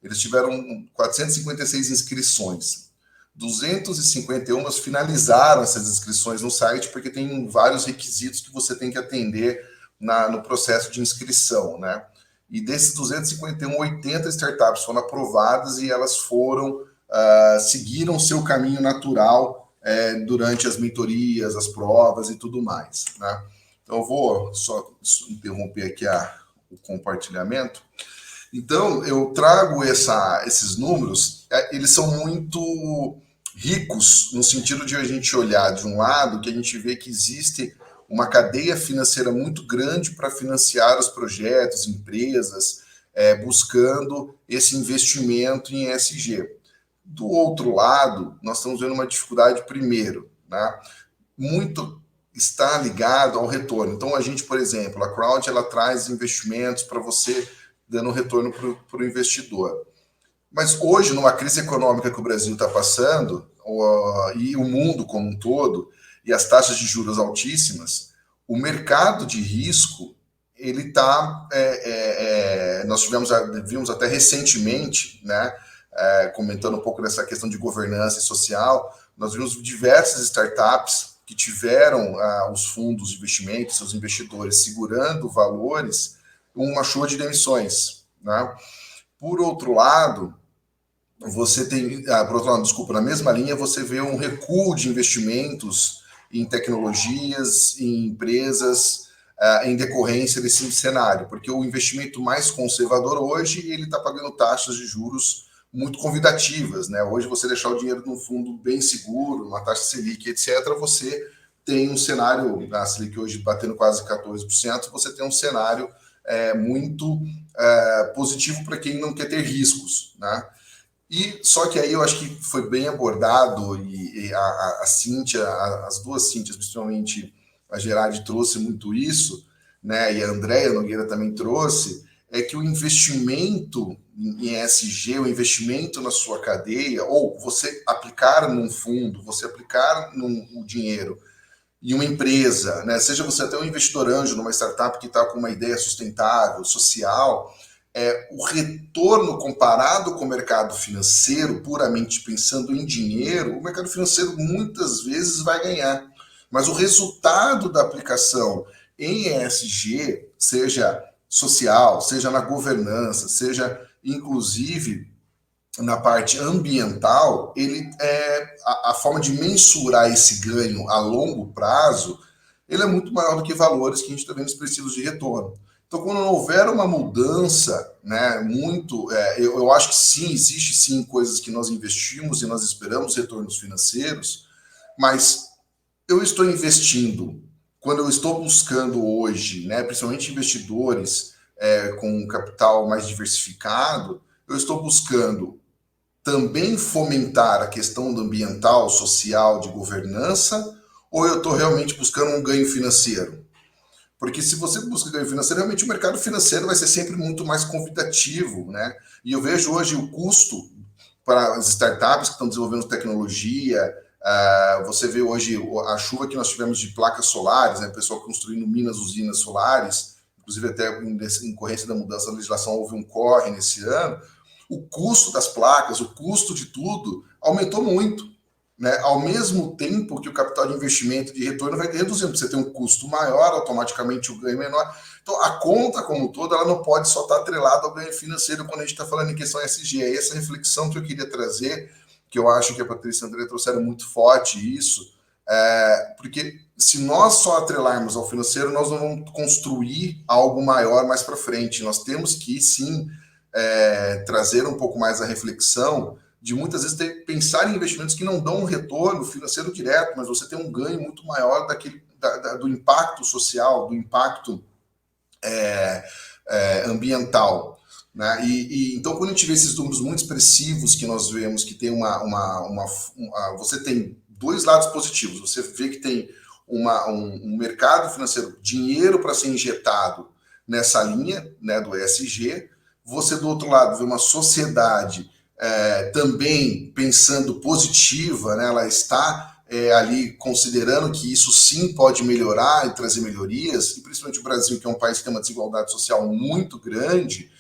eles tiveram 456 inscrições. 251 finalizaram essas inscrições no site, porque tem vários requisitos que você tem que atender no processo de inscrição, né? e desses 251, 80 startups foram aprovadas e elas seguiram seu caminho natural durante as mentorias, as provas e tudo mais, né? Então, eu vou só interromper aqui o compartilhamento. Então, eu trago esses números, eles são muito ricos, no sentido de a gente olhar de um lado, que a gente vê que existe uma cadeia financeira muito grande para financiar os projetos, empresas, buscando esse investimento em ESG. Do outro lado, nós estamos vendo uma dificuldade primeiro, né? Muito está ligado ao retorno. Então, a gente, por exemplo, a Crowd, ela traz investimentos para você, dando retorno para o investidor. Mas hoje, numa crise econômica que o Brasil está passando, e o mundo como um todo, e as taxas de juros altíssimas, o mercado de risco, ele está... nós vimos até recentemente, né, comentando um pouco dessa questão de governança e social, nós vimos diversas startups que tiveram os fundos de investimento, seus investidores segurando valores, uma chuva de demissões, né? Por outro lado, você tem... na mesma linha, você vê um recuo de investimentos em tecnologias, em empresas, em decorrência desse cenário, porque o investimento mais conservador hoje, ele está pagando taxas de juros muito convidativas, né? Hoje, você deixar o dinheiro num fundo bem seguro, uma taxa Selic, etc., você tem um cenário, a Selic hoje batendo quase 14%, você tem um cenário muito positivo para quem não quer ter riscos, né? E só que aí eu acho que foi bem abordado, e a Cíntia, as duas Cíntias, principalmente a Gerardi, trouxe muito isso, né? E a Andréia Nogueira também trouxe, é que o investimento em ESG, o investimento na sua cadeia, ou você aplicar num fundo, você aplicar um dinheiro em uma empresa, né? Seja você até um investidor anjo numa startup que está com uma ideia sustentável, social, o retorno comparado com o mercado financeiro, puramente pensando em dinheiro, o mercado financeiro muitas vezes vai ganhar. Mas o resultado da aplicação em ESG, seja social, seja na governança, seja inclusive na parte ambiental, ele a forma de mensurar esse ganho a longo prazo, ele é muito maior do que valores que a gente está vendo expressivos de retorno. Então, quando não houver uma mudança, né, eu acho que sim, existe sim coisas que nós investimos e nós esperamos retornos financeiros, mas eu estou investindo, quando eu estou buscando hoje, né, principalmente investidores com capital mais diversificado, eu estou buscando também fomentar a questão do ambiental, social, de governança, ou eu estou realmente buscando um ganho financeiro? Porque se você busca ganho financeiro, realmente o mercado financeiro vai ser sempre muito mais convidativo, né? E eu vejo hoje o custo para as startups que estão desenvolvendo tecnologia. Você vê hoje a chuva que nós tivemos de placas solares, né? O pessoal construindo usinas solares, inclusive até em decorrência da mudança da legislação houve um corre nesse ano. O custo das placas, o custo de tudo aumentou muito, né? Ao mesmo tempo que o capital de investimento de retorno vai reduzindo, você tem um custo maior, automaticamente o ganho menor. Então, a conta como um todo, ela não pode só estar atrelada ao ganho financeiro quando a gente está falando em questão ESG. É essa reflexão que eu queria trazer, que eu acho que a Patrícia e a André trouxeram muito forte isso, porque se nós só atrelarmos ao financeiro, nós não vamos construir algo maior mais para frente. Nós temos que, sim, trazer um pouco mais a reflexão de muitas vezes pensar em investimentos que não dão um retorno financeiro direto, mas você tem um ganho muito maior do impacto social, do impacto ambiental, né? Então, quando a gente vê esses números muito expressivos que nós vemos que tem você tem dois lados positivos. Você vê que tem um mercado financeiro, dinheiro para ser injetado nessa linha, né, do ESG. Você, do outro lado, vê uma sociedade também pensando positiva, né? Ela está ali considerando que isso sim pode melhorar e trazer melhorias, e principalmente o Brasil, que é um país que tem uma desigualdade social muito grande,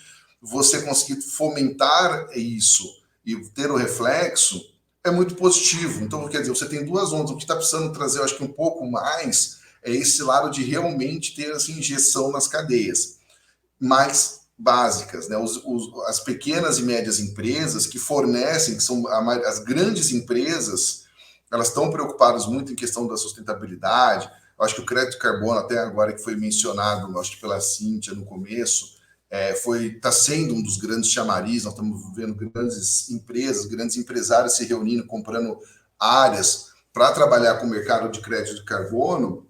você conseguir fomentar isso e ter o reflexo é muito positivo. Então, quer dizer, você tem duas ondas. O que está precisando trazer, eu acho que um pouco mais, é esse lado de realmente ter essa injeção nas cadeias. Mas básicas, né? As pequenas e médias empresas que fornecem, que são as grandes empresas, elas estão preocupadas muito em questão da sustentabilidade. Eu acho que o crédito de carbono, até agora que foi mencionado, acho que pela Cíntia no começo, está sendo um dos grandes chamariz. Nós estamos vendo grandes empresas, grandes empresários se reunindo, comprando áreas para trabalhar com o mercado de crédito de carbono,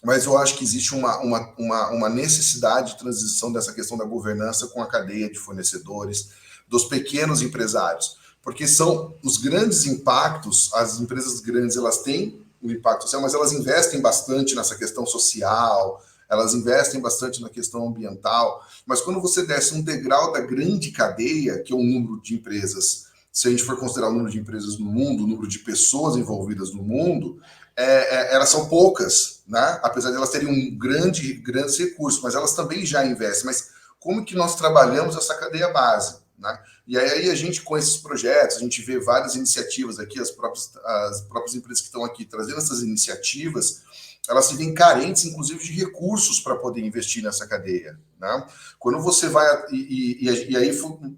mas eu acho que existe uma necessidade de transição dessa questão da governança com a cadeia de fornecedores, dos pequenos empresários, porque são os grandes impactos. As empresas grandes, elas têm um impacto social, mas elas investem bastante nessa questão social, elas investem bastante na questão ambiental, mas quando você desce um degrau da grande cadeia, que é o número de empresas, se a gente for considerar o número de empresas no mundo, o número de pessoas envolvidas no mundo, elas são poucas, né? Apesar de elas terem grandes recursos, mas elas também já investem. Mas como que nós trabalhamos essa cadeia base, né? E aí a gente, com esses projetos, a gente vê várias iniciativas aqui, as próprias empresas que estão aqui trazendo essas iniciativas, elas se veem carentes, inclusive, de recursos para poder investir nessa cadeia, né? Quando você vai... E aí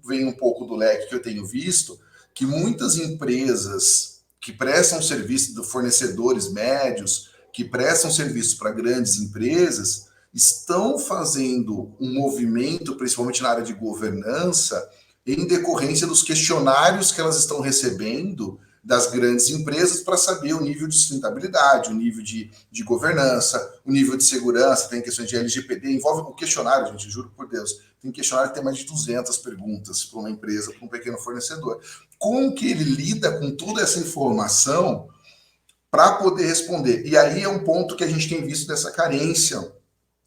vem um pouco do leque que eu tenho visto, que muitas empresas que prestam serviço de fornecedores médios, que prestam serviços para grandes empresas, estão fazendo um movimento, principalmente na área de governança, em decorrência dos questionários que elas estão recebendo das grandes empresas para saber o nível de sustentabilidade, o nível de governança, o nível de segurança. Tem questões de LGPD, envolve o questionário, gente, juro por Deus. Tem questionário que tem mais de 200 perguntas para uma empresa, para um pequeno fornecedor. Como que ele lida com toda essa informação para poder responder? E aí é um ponto que a gente tem visto dessa carência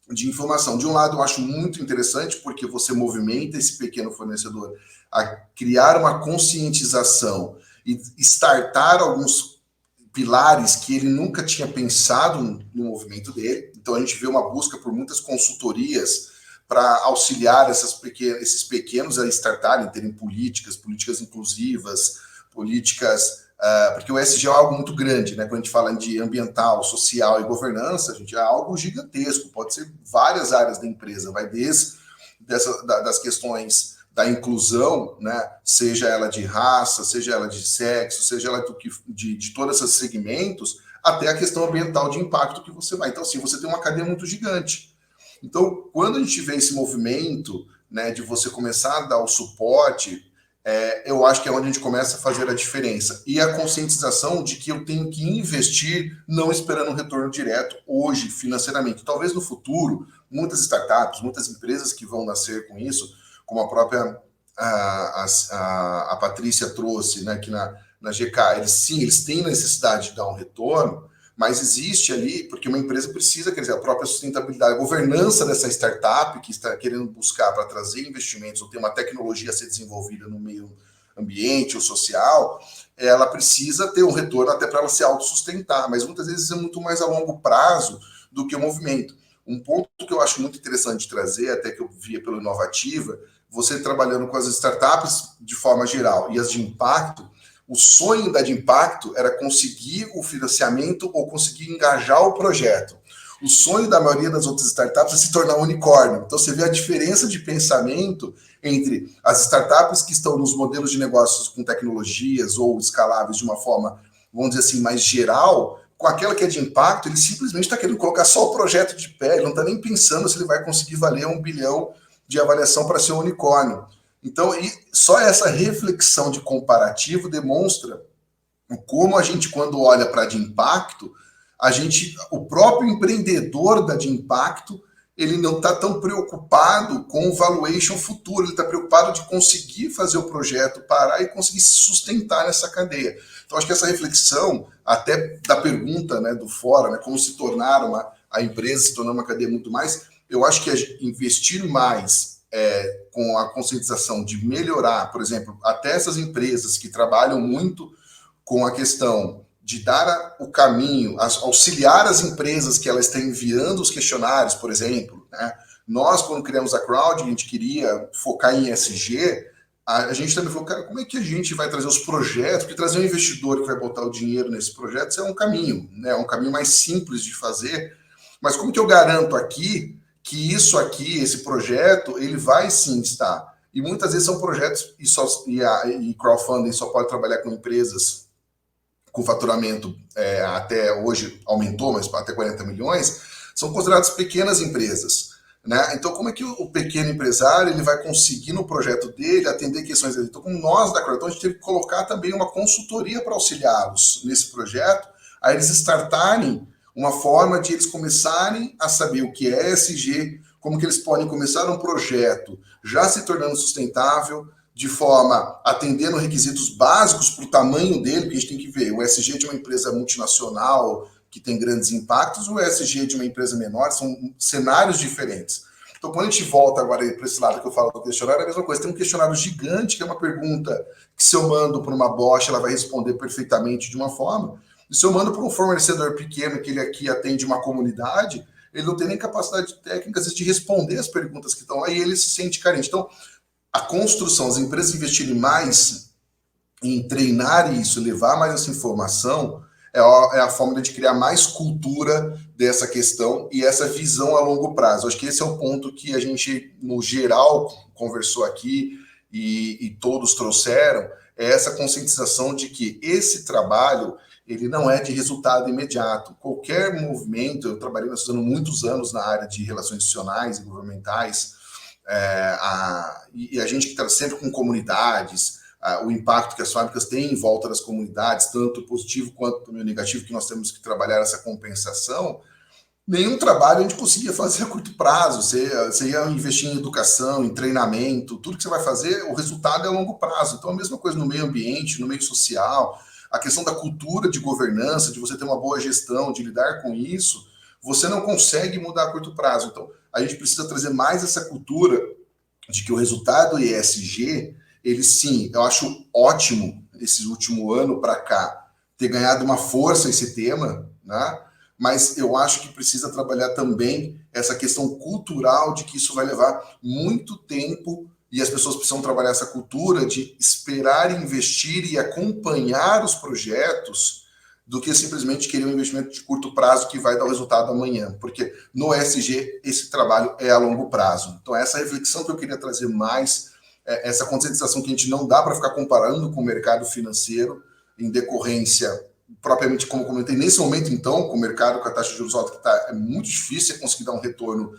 de informação. De um lado, eu acho muito interessante, porque você movimenta esse pequeno fornecedor a criar uma conscientização e startar alguns pilares que ele nunca tinha pensado no movimento dele. Então, a gente vê uma busca por muitas consultorias para auxiliar esses pequenos a startarem, terem políticas inclusivas, políticas... porque o ESG é algo muito grande, né? Quando a gente fala de ambiental, social e governança, a gente é algo gigantesco, pode ser várias áreas da empresa, vai desde das questões da inclusão, né? Seja ela de raça, seja ela de sexo, seja ela de todos esses segmentos, até a questão ambiental de impacto que você vai. Então, assim, você tem uma cadeia muito gigante. Então, quando a gente vê esse movimento, né, de você começar a dar o suporte, eu acho que é onde a gente começa a fazer a diferença. E a conscientização de que eu tenho que investir não esperando um retorno direto hoje, financeiramente. Talvez no futuro, muitas startups, muitas empresas que vão nascer com isso, como a própria a Patrícia trouxe, né, aqui na GK, eles têm necessidade de dar um retorno, mas existe ali, porque uma empresa precisa, quer dizer, a própria sustentabilidade, a governança dessa startup que está querendo buscar para trazer investimentos ou ter uma tecnologia a ser desenvolvida no meio ambiente ou social, ela precisa ter um retorno até para ela se autossustentar, mas muitas vezes é muito mais a longo prazo do que o movimento. Um ponto que eu acho muito interessante de trazer, até que eu via pelo Inovativa, você trabalhando com as startups de forma geral e as de impacto, o sonho da de impacto era conseguir o financiamento ou conseguir engajar o projeto. O sonho da maioria das outras startups é se tornar um unicórnio. Então, você vê a diferença de pensamento entre as startups que estão nos modelos de negócios com tecnologias ou escaláveis de uma forma, vamos dizer assim, mais geral, com aquela que é de impacto, ele simplesmente está querendo colocar só o projeto de pé, ele não está nem pensando se ele vai conseguir valer 1 bilhão de avaliação para ser um unicórnio. Então, só essa reflexão de comparativo demonstra como a gente, quando olha para a de impacto, o próprio empreendedor da de impacto, ele não está tão preocupado com o valuation futuro, ele está preocupado de conseguir fazer o projeto parar e conseguir se sustentar nessa cadeia. Então, acho que essa reflexão, até da pergunta, né, do fora, né, como se tornar a empresa, se tornar uma cadeia muito mais, eu acho que investir mais com a conscientização de melhorar, por exemplo, até essas empresas que trabalham muito com a questão de dar o caminho, auxiliar as empresas que elas estão enviando os questionários, por exemplo, né? Nós, quando criamos a Crowd, a gente queria focar em ESG, a gente também falou, cara, como é que a gente vai trazer os projetos, porque trazer um investidor que vai botar o dinheiro nesse projeto é um caminho, né? É um caminho mais simples de fazer, mas como que eu garanto aqui que isso aqui, esse projeto, ele vai sim estar. E muitas vezes são projetos e crowdfunding só pode trabalhar com empresas com faturamento até hoje aumentou, mas até 40 milhões, são consideradas pequenas empresas. Né? Então, como é que o pequeno empresário ele vai conseguir no projeto dele atender questões dele? Então, como nós da Crowdfunding, a gente teve que colocar também uma consultoria para auxiliá-los nesse projeto, a eles startarem uma forma de eles começarem a saber o que é ESG, como que eles podem começar um projeto já se tornando sustentável, de forma atendendo requisitos básicos para o tamanho dele, porque a gente tem que ver, o ESG de uma empresa multinacional que tem grandes impactos, o ESG de uma empresa menor, são cenários diferentes. Então, quando a gente volta agora para esse lado que eu falo do questionário, é a mesma coisa. Tem um questionário gigante, que é uma pergunta que se eu mando para uma Bosch, ela vai responder perfeitamente de uma forma, e se eu mando para um fornecedor pequeno, que ele aqui atende uma comunidade, ele não tem nem capacidade técnica, às vezes, de responder as perguntas que estão lá, e ele se sente carente. Então, a construção, as empresas investirem mais em treinar isso, levar mais essa informação, é a forma de criar mais cultura dessa questão e essa visão a longo prazo. Acho que esse é o ponto que a gente, no geral, conversou aqui e todos trouxeram, é essa conscientização de que esse trabalho ele não é de resultado imediato. Qualquer movimento, eu trabalhei muitos anos na área de relações institucionais e governamentais, e a gente que está sempre com comunidades, o impacto que as fábricas têm em volta das comunidades, tanto positivo quanto também negativo, que nós temos que trabalhar essa compensação, nenhum trabalho a gente conseguia fazer a curto prazo. Você ia investir em educação, em treinamento, tudo que você vai fazer, o resultado é a longo prazo. Então, a mesma coisa no meio ambiente, no meio social, a questão da cultura de governança, de você ter uma boa gestão, de lidar com isso, você não consegue mudar a curto prazo. Então, a gente precisa trazer mais essa cultura de que o resultado ESG, ele sim, eu acho ótimo, esse último ano para cá, ter ganhado uma força esse tema, né? Mas eu acho que precisa trabalhar também essa questão cultural de que isso vai levar muito tempo e as pessoas precisam trabalhar essa cultura de esperar investir e acompanhar os projetos do que simplesmente querer um investimento de curto prazo que vai dar o resultado amanhã, porque no ESG esse trabalho é a longo prazo. Então essa reflexão que eu queria trazer mais, essa conscientização que a gente não dá para ficar comparando com o mercado financeiro em decorrência, propriamente como comentei, nesse momento então, com o mercado com a taxa de juros alta, que é muito difícil conseguir dar um retorno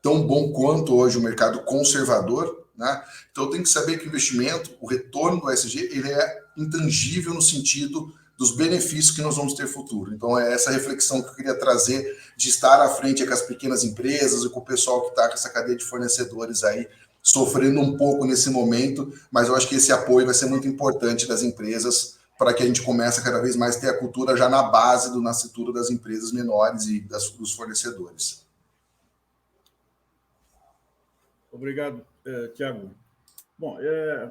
tão bom quanto hoje o mercado conservador, né? Então tem que saber que o investimento, o retorno do ESG, ele é intangível no sentido dos benefícios que nós vamos ter futuro. Então é essa reflexão que eu queria trazer de estar à frente com as pequenas empresas e com o pessoal que está com essa cadeia de fornecedores aí, sofrendo um pouco nesse momento, mas eu acho que esse apoio vai ser muito importante das empresas para que a gente comece a cada vez mais ter a cultura já na base do nascituro das empresas menores e dos fornecedores. Obrigado, Tiago. Bom,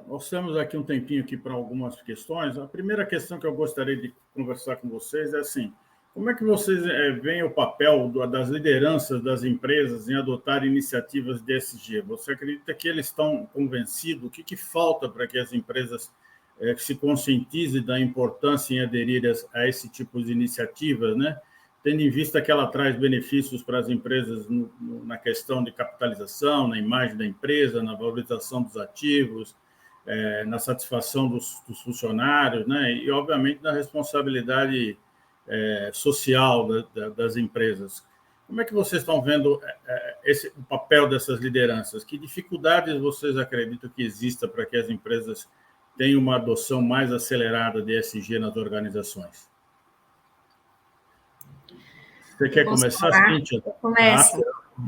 nós temos aqui um tempinho aqui para algumas questões. A primeira questão que eu gostaria de conversar com vocês é assim, como é que vocês veem o papel das lideranças das empresas em adotar iniciativas de ESG? Você acredita que eles estão convencidos? O que falta para que as empresas se conscientizem da importância em aderir a esse tipo de iniciativas, né? Tendo em vista que ela traz benefícios para as empresas na questão de capitalização, na imagem da empresa, na valorização dos ativos, na satisfação dos funcionários, né? E, obviamente, na responsabilidade social das empresas. Como é que vocês estão vendo o papel dessas lideranças? Que dificuldades vocês acreditam que exista para que as empresas tenham uma adoção mais acelerada de ESG nas organizações? Você quer começar, Cíntia?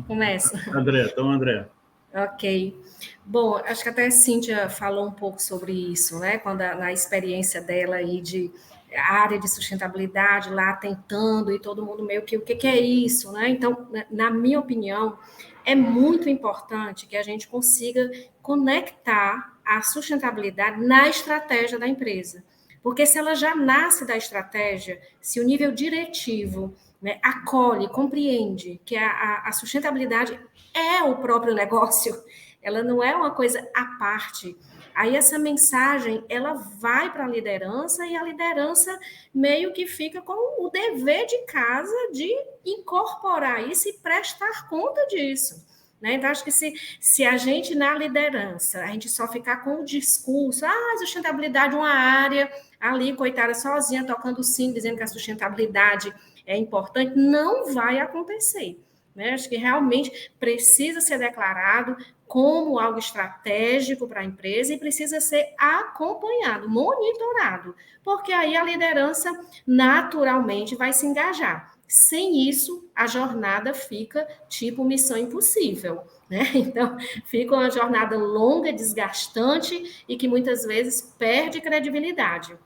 Começo. André. Ok. Bom, acho que até a Cíntia falou um pouco sobre isso, né? Quando na experiência dela aí de a área de sustentabilidade lá tentando e todo mundo meio que o que é isso, né? Então, na minha opinião, é muito importante que a gente consiga conectar a sustentabilidade na estratégia da empresa. Porque se ela já nasce da estratégia, se o nível diretivo, né, acolhe, compreende que a sustentabilidade é o próprio negócio, ela não é uma coisa à parte, Aí essa mensagem, ela vai para a liderança e a liderança meio que fica com o dever de casa de incorporar isso e prestar conta disso. Né? Então, acho que se a gente, na liderança, a gente só ficar com o discurso, sustentabilidade é uma área ali, coitada, sozinha, tocando o sino, dizendo que a sustentabilidade é importante, não vai acontecer. Né? Acho que realmente precisa ser declarado como algo estratégico para a empresa e precisa ser acompanhado, monitorado, porque aí a liderança naturalmente vai se engajar. Sem isso, a jornada fica tipo missão impossível, né? Então, fica uma jornada longa, desgastante e que muitas vezes perde credibilidade.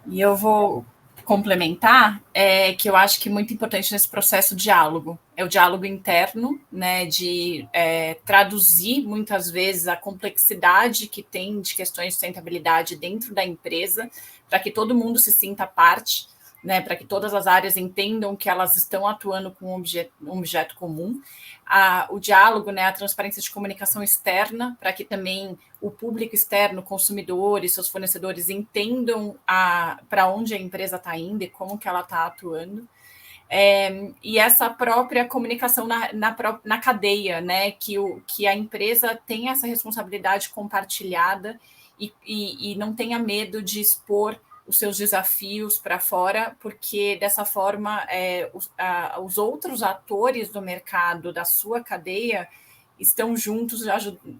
E eu vou complementar que eu acho que é muito importante nesse processo diálogo. É o diálogo interno, né, de traduzir muitas vezes a complexidade que tem de questões de sustentabilidade dentro da empresa, para que todo mundo se sinta parte, né, para que todas as áreas entendam que elas estão atuando com um objeto comum. O diálogo, né, a transparência de comunicação externa, para que também o público externo, consumidores, seus fornecedores entendam para onde a empresa está indo e como que ela está atuando. E essa própria comunicação na cadeia, né, que a empresa tem essa responsabilidade compartilhada e não tenha medo de expor os seus desafios para fora, porque dessa forma os outros atores do mercado, da sua cadeia, estão juntos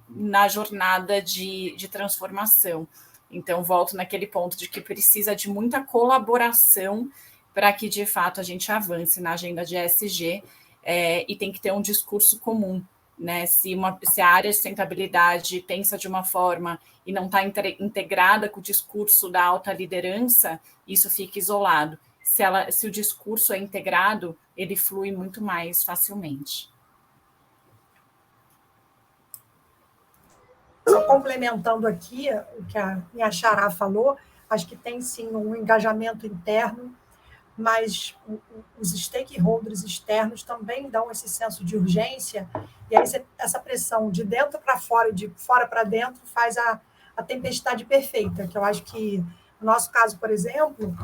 na jornada de transformação. Então, volto naquele ponto de que precisa de muita colaboração para que, de fato, a gente avance na agenda de ESG e tem que ter um discurso comum. Né? Se a área de sustentabilidade pensa de uma forma e não está integrada com o discurso da alta liderança, isso fica isolado. Se o discurso é integrado, ele flui muito mais facilmente. Só complementando aqui o que a minha xará falou, acho que tem sim um engajamento interno, mas os stakeholders externos também dão esse senso de urgência, e aí essa pressão de dentro para fora e de fora para dentro faz a tempestade perfeita, que eu acho que, no nosso caso, por exemplo,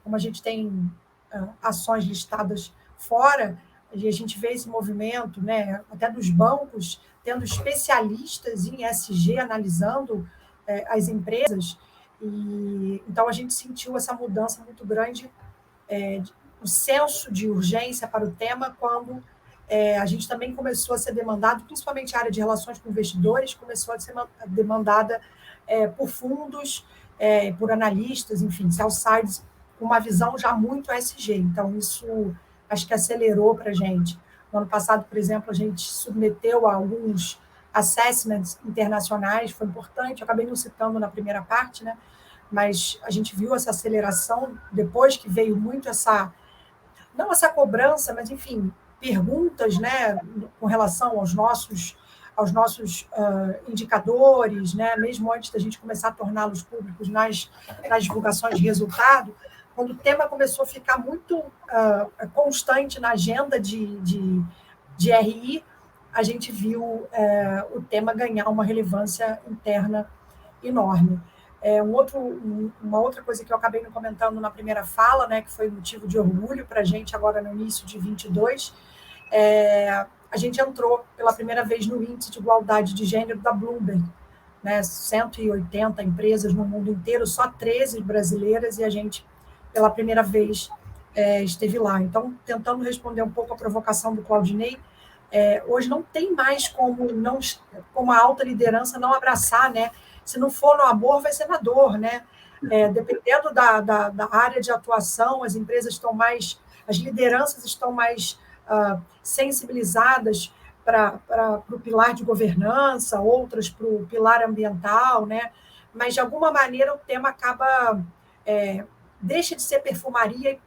como a gente tem ações listadas fora, e a gente vê esse movimento, né, até dos bancos, tendo especialistas em ESG analisando as empresas, e então a gente sentiu essa mudança muito grande, o senso de urgência para o tema, quando a gente também começou a ser demandado, principalmente a área de relações com investidores, começou a ser demandada por fundos, por analistas, enfim, sell-sides, com uma visão já muito ESG. Então, isso acho que acelerou para a gente. No ano passado, por exemplo, a gente submeteu a alguns assessments internacionais, foi importante, eu acabei não citando na primeira parte, né? Mas a gente viu essa aceleração depois que veio muito não essa cobrança, mas, enfim, perguntas, né, com relação aos nossos indicadores, né, mesmo antes da gente começar a torná-los públicos nas divulgações de resultado, quando o tema começou a ficar muito constante na agenda de RI, a gente viu o tema ganhar uma relevância interna enorme. Uma outra coisa que eu acabei não comentando na primeira fala, né, que foi motivo de orgulho para a gente agora no início de 22, a gente entrou pela primeira vez no índice de igualdade de gênero da Bloomberg, né, 180 empresas no mundo inteiro, só 13 brasileiras, e a gente, pela primeira vez, esteve lá. Então, tentando responder um pouco a provocação do Claudinei, hoje não tem mais como a alta liderança não abraçar, né? Se não for no amor, vai ser na dor, né? Dependendo da área de atuação, as lideranças estão mais sensibilizadas para o pilar de governança, outras para o pilar ambiental, né? Mas, de alguma maneira, o tema acaba... deixa de ser perfumaria,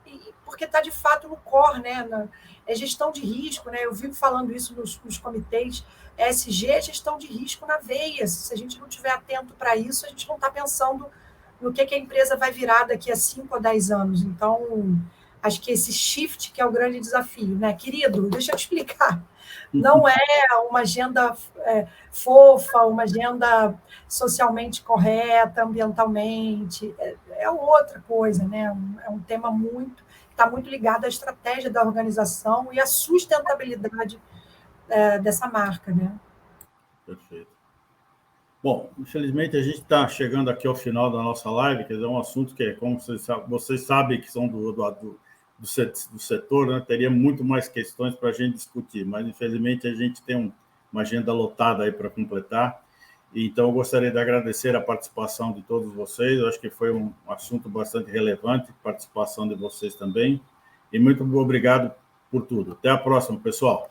porque está, de fato, no core, né? É gestão de risco, né? Eu vivo falando isso nos comitês. ESG é gestão de risco na veia. Se a gente não estiver atento para isso, a gente não está pensando no que a empresa vai virar daqui a 5 ou 10 anos. Então, Acho que esse shift que é o grande desafio, né? Querido, deixa eu te explicar. Não é uma agenda fofa, uma agenda socialmente correta, ambientalmente, é outra coisa, né? É um tema está muito ligado à estratégia da organização e à sustentabilidade dessa marca, né? Perfeito. Bom, infelizmente a gente está chegando aqui ao final da nossa live, que é um assunto que, como vocês sabem que são do setor, né? Teria muito mais questões para a gente discutir, mas infelizmente a gente tem uma agenda lotada aí para completar. Então, eu gostaria de agradecer a participação de todos vocês. Eu acho que foi um assunto bastante relevante, participação de vocês também. E muito obrigado por tudo. Até a próxima, pessoal.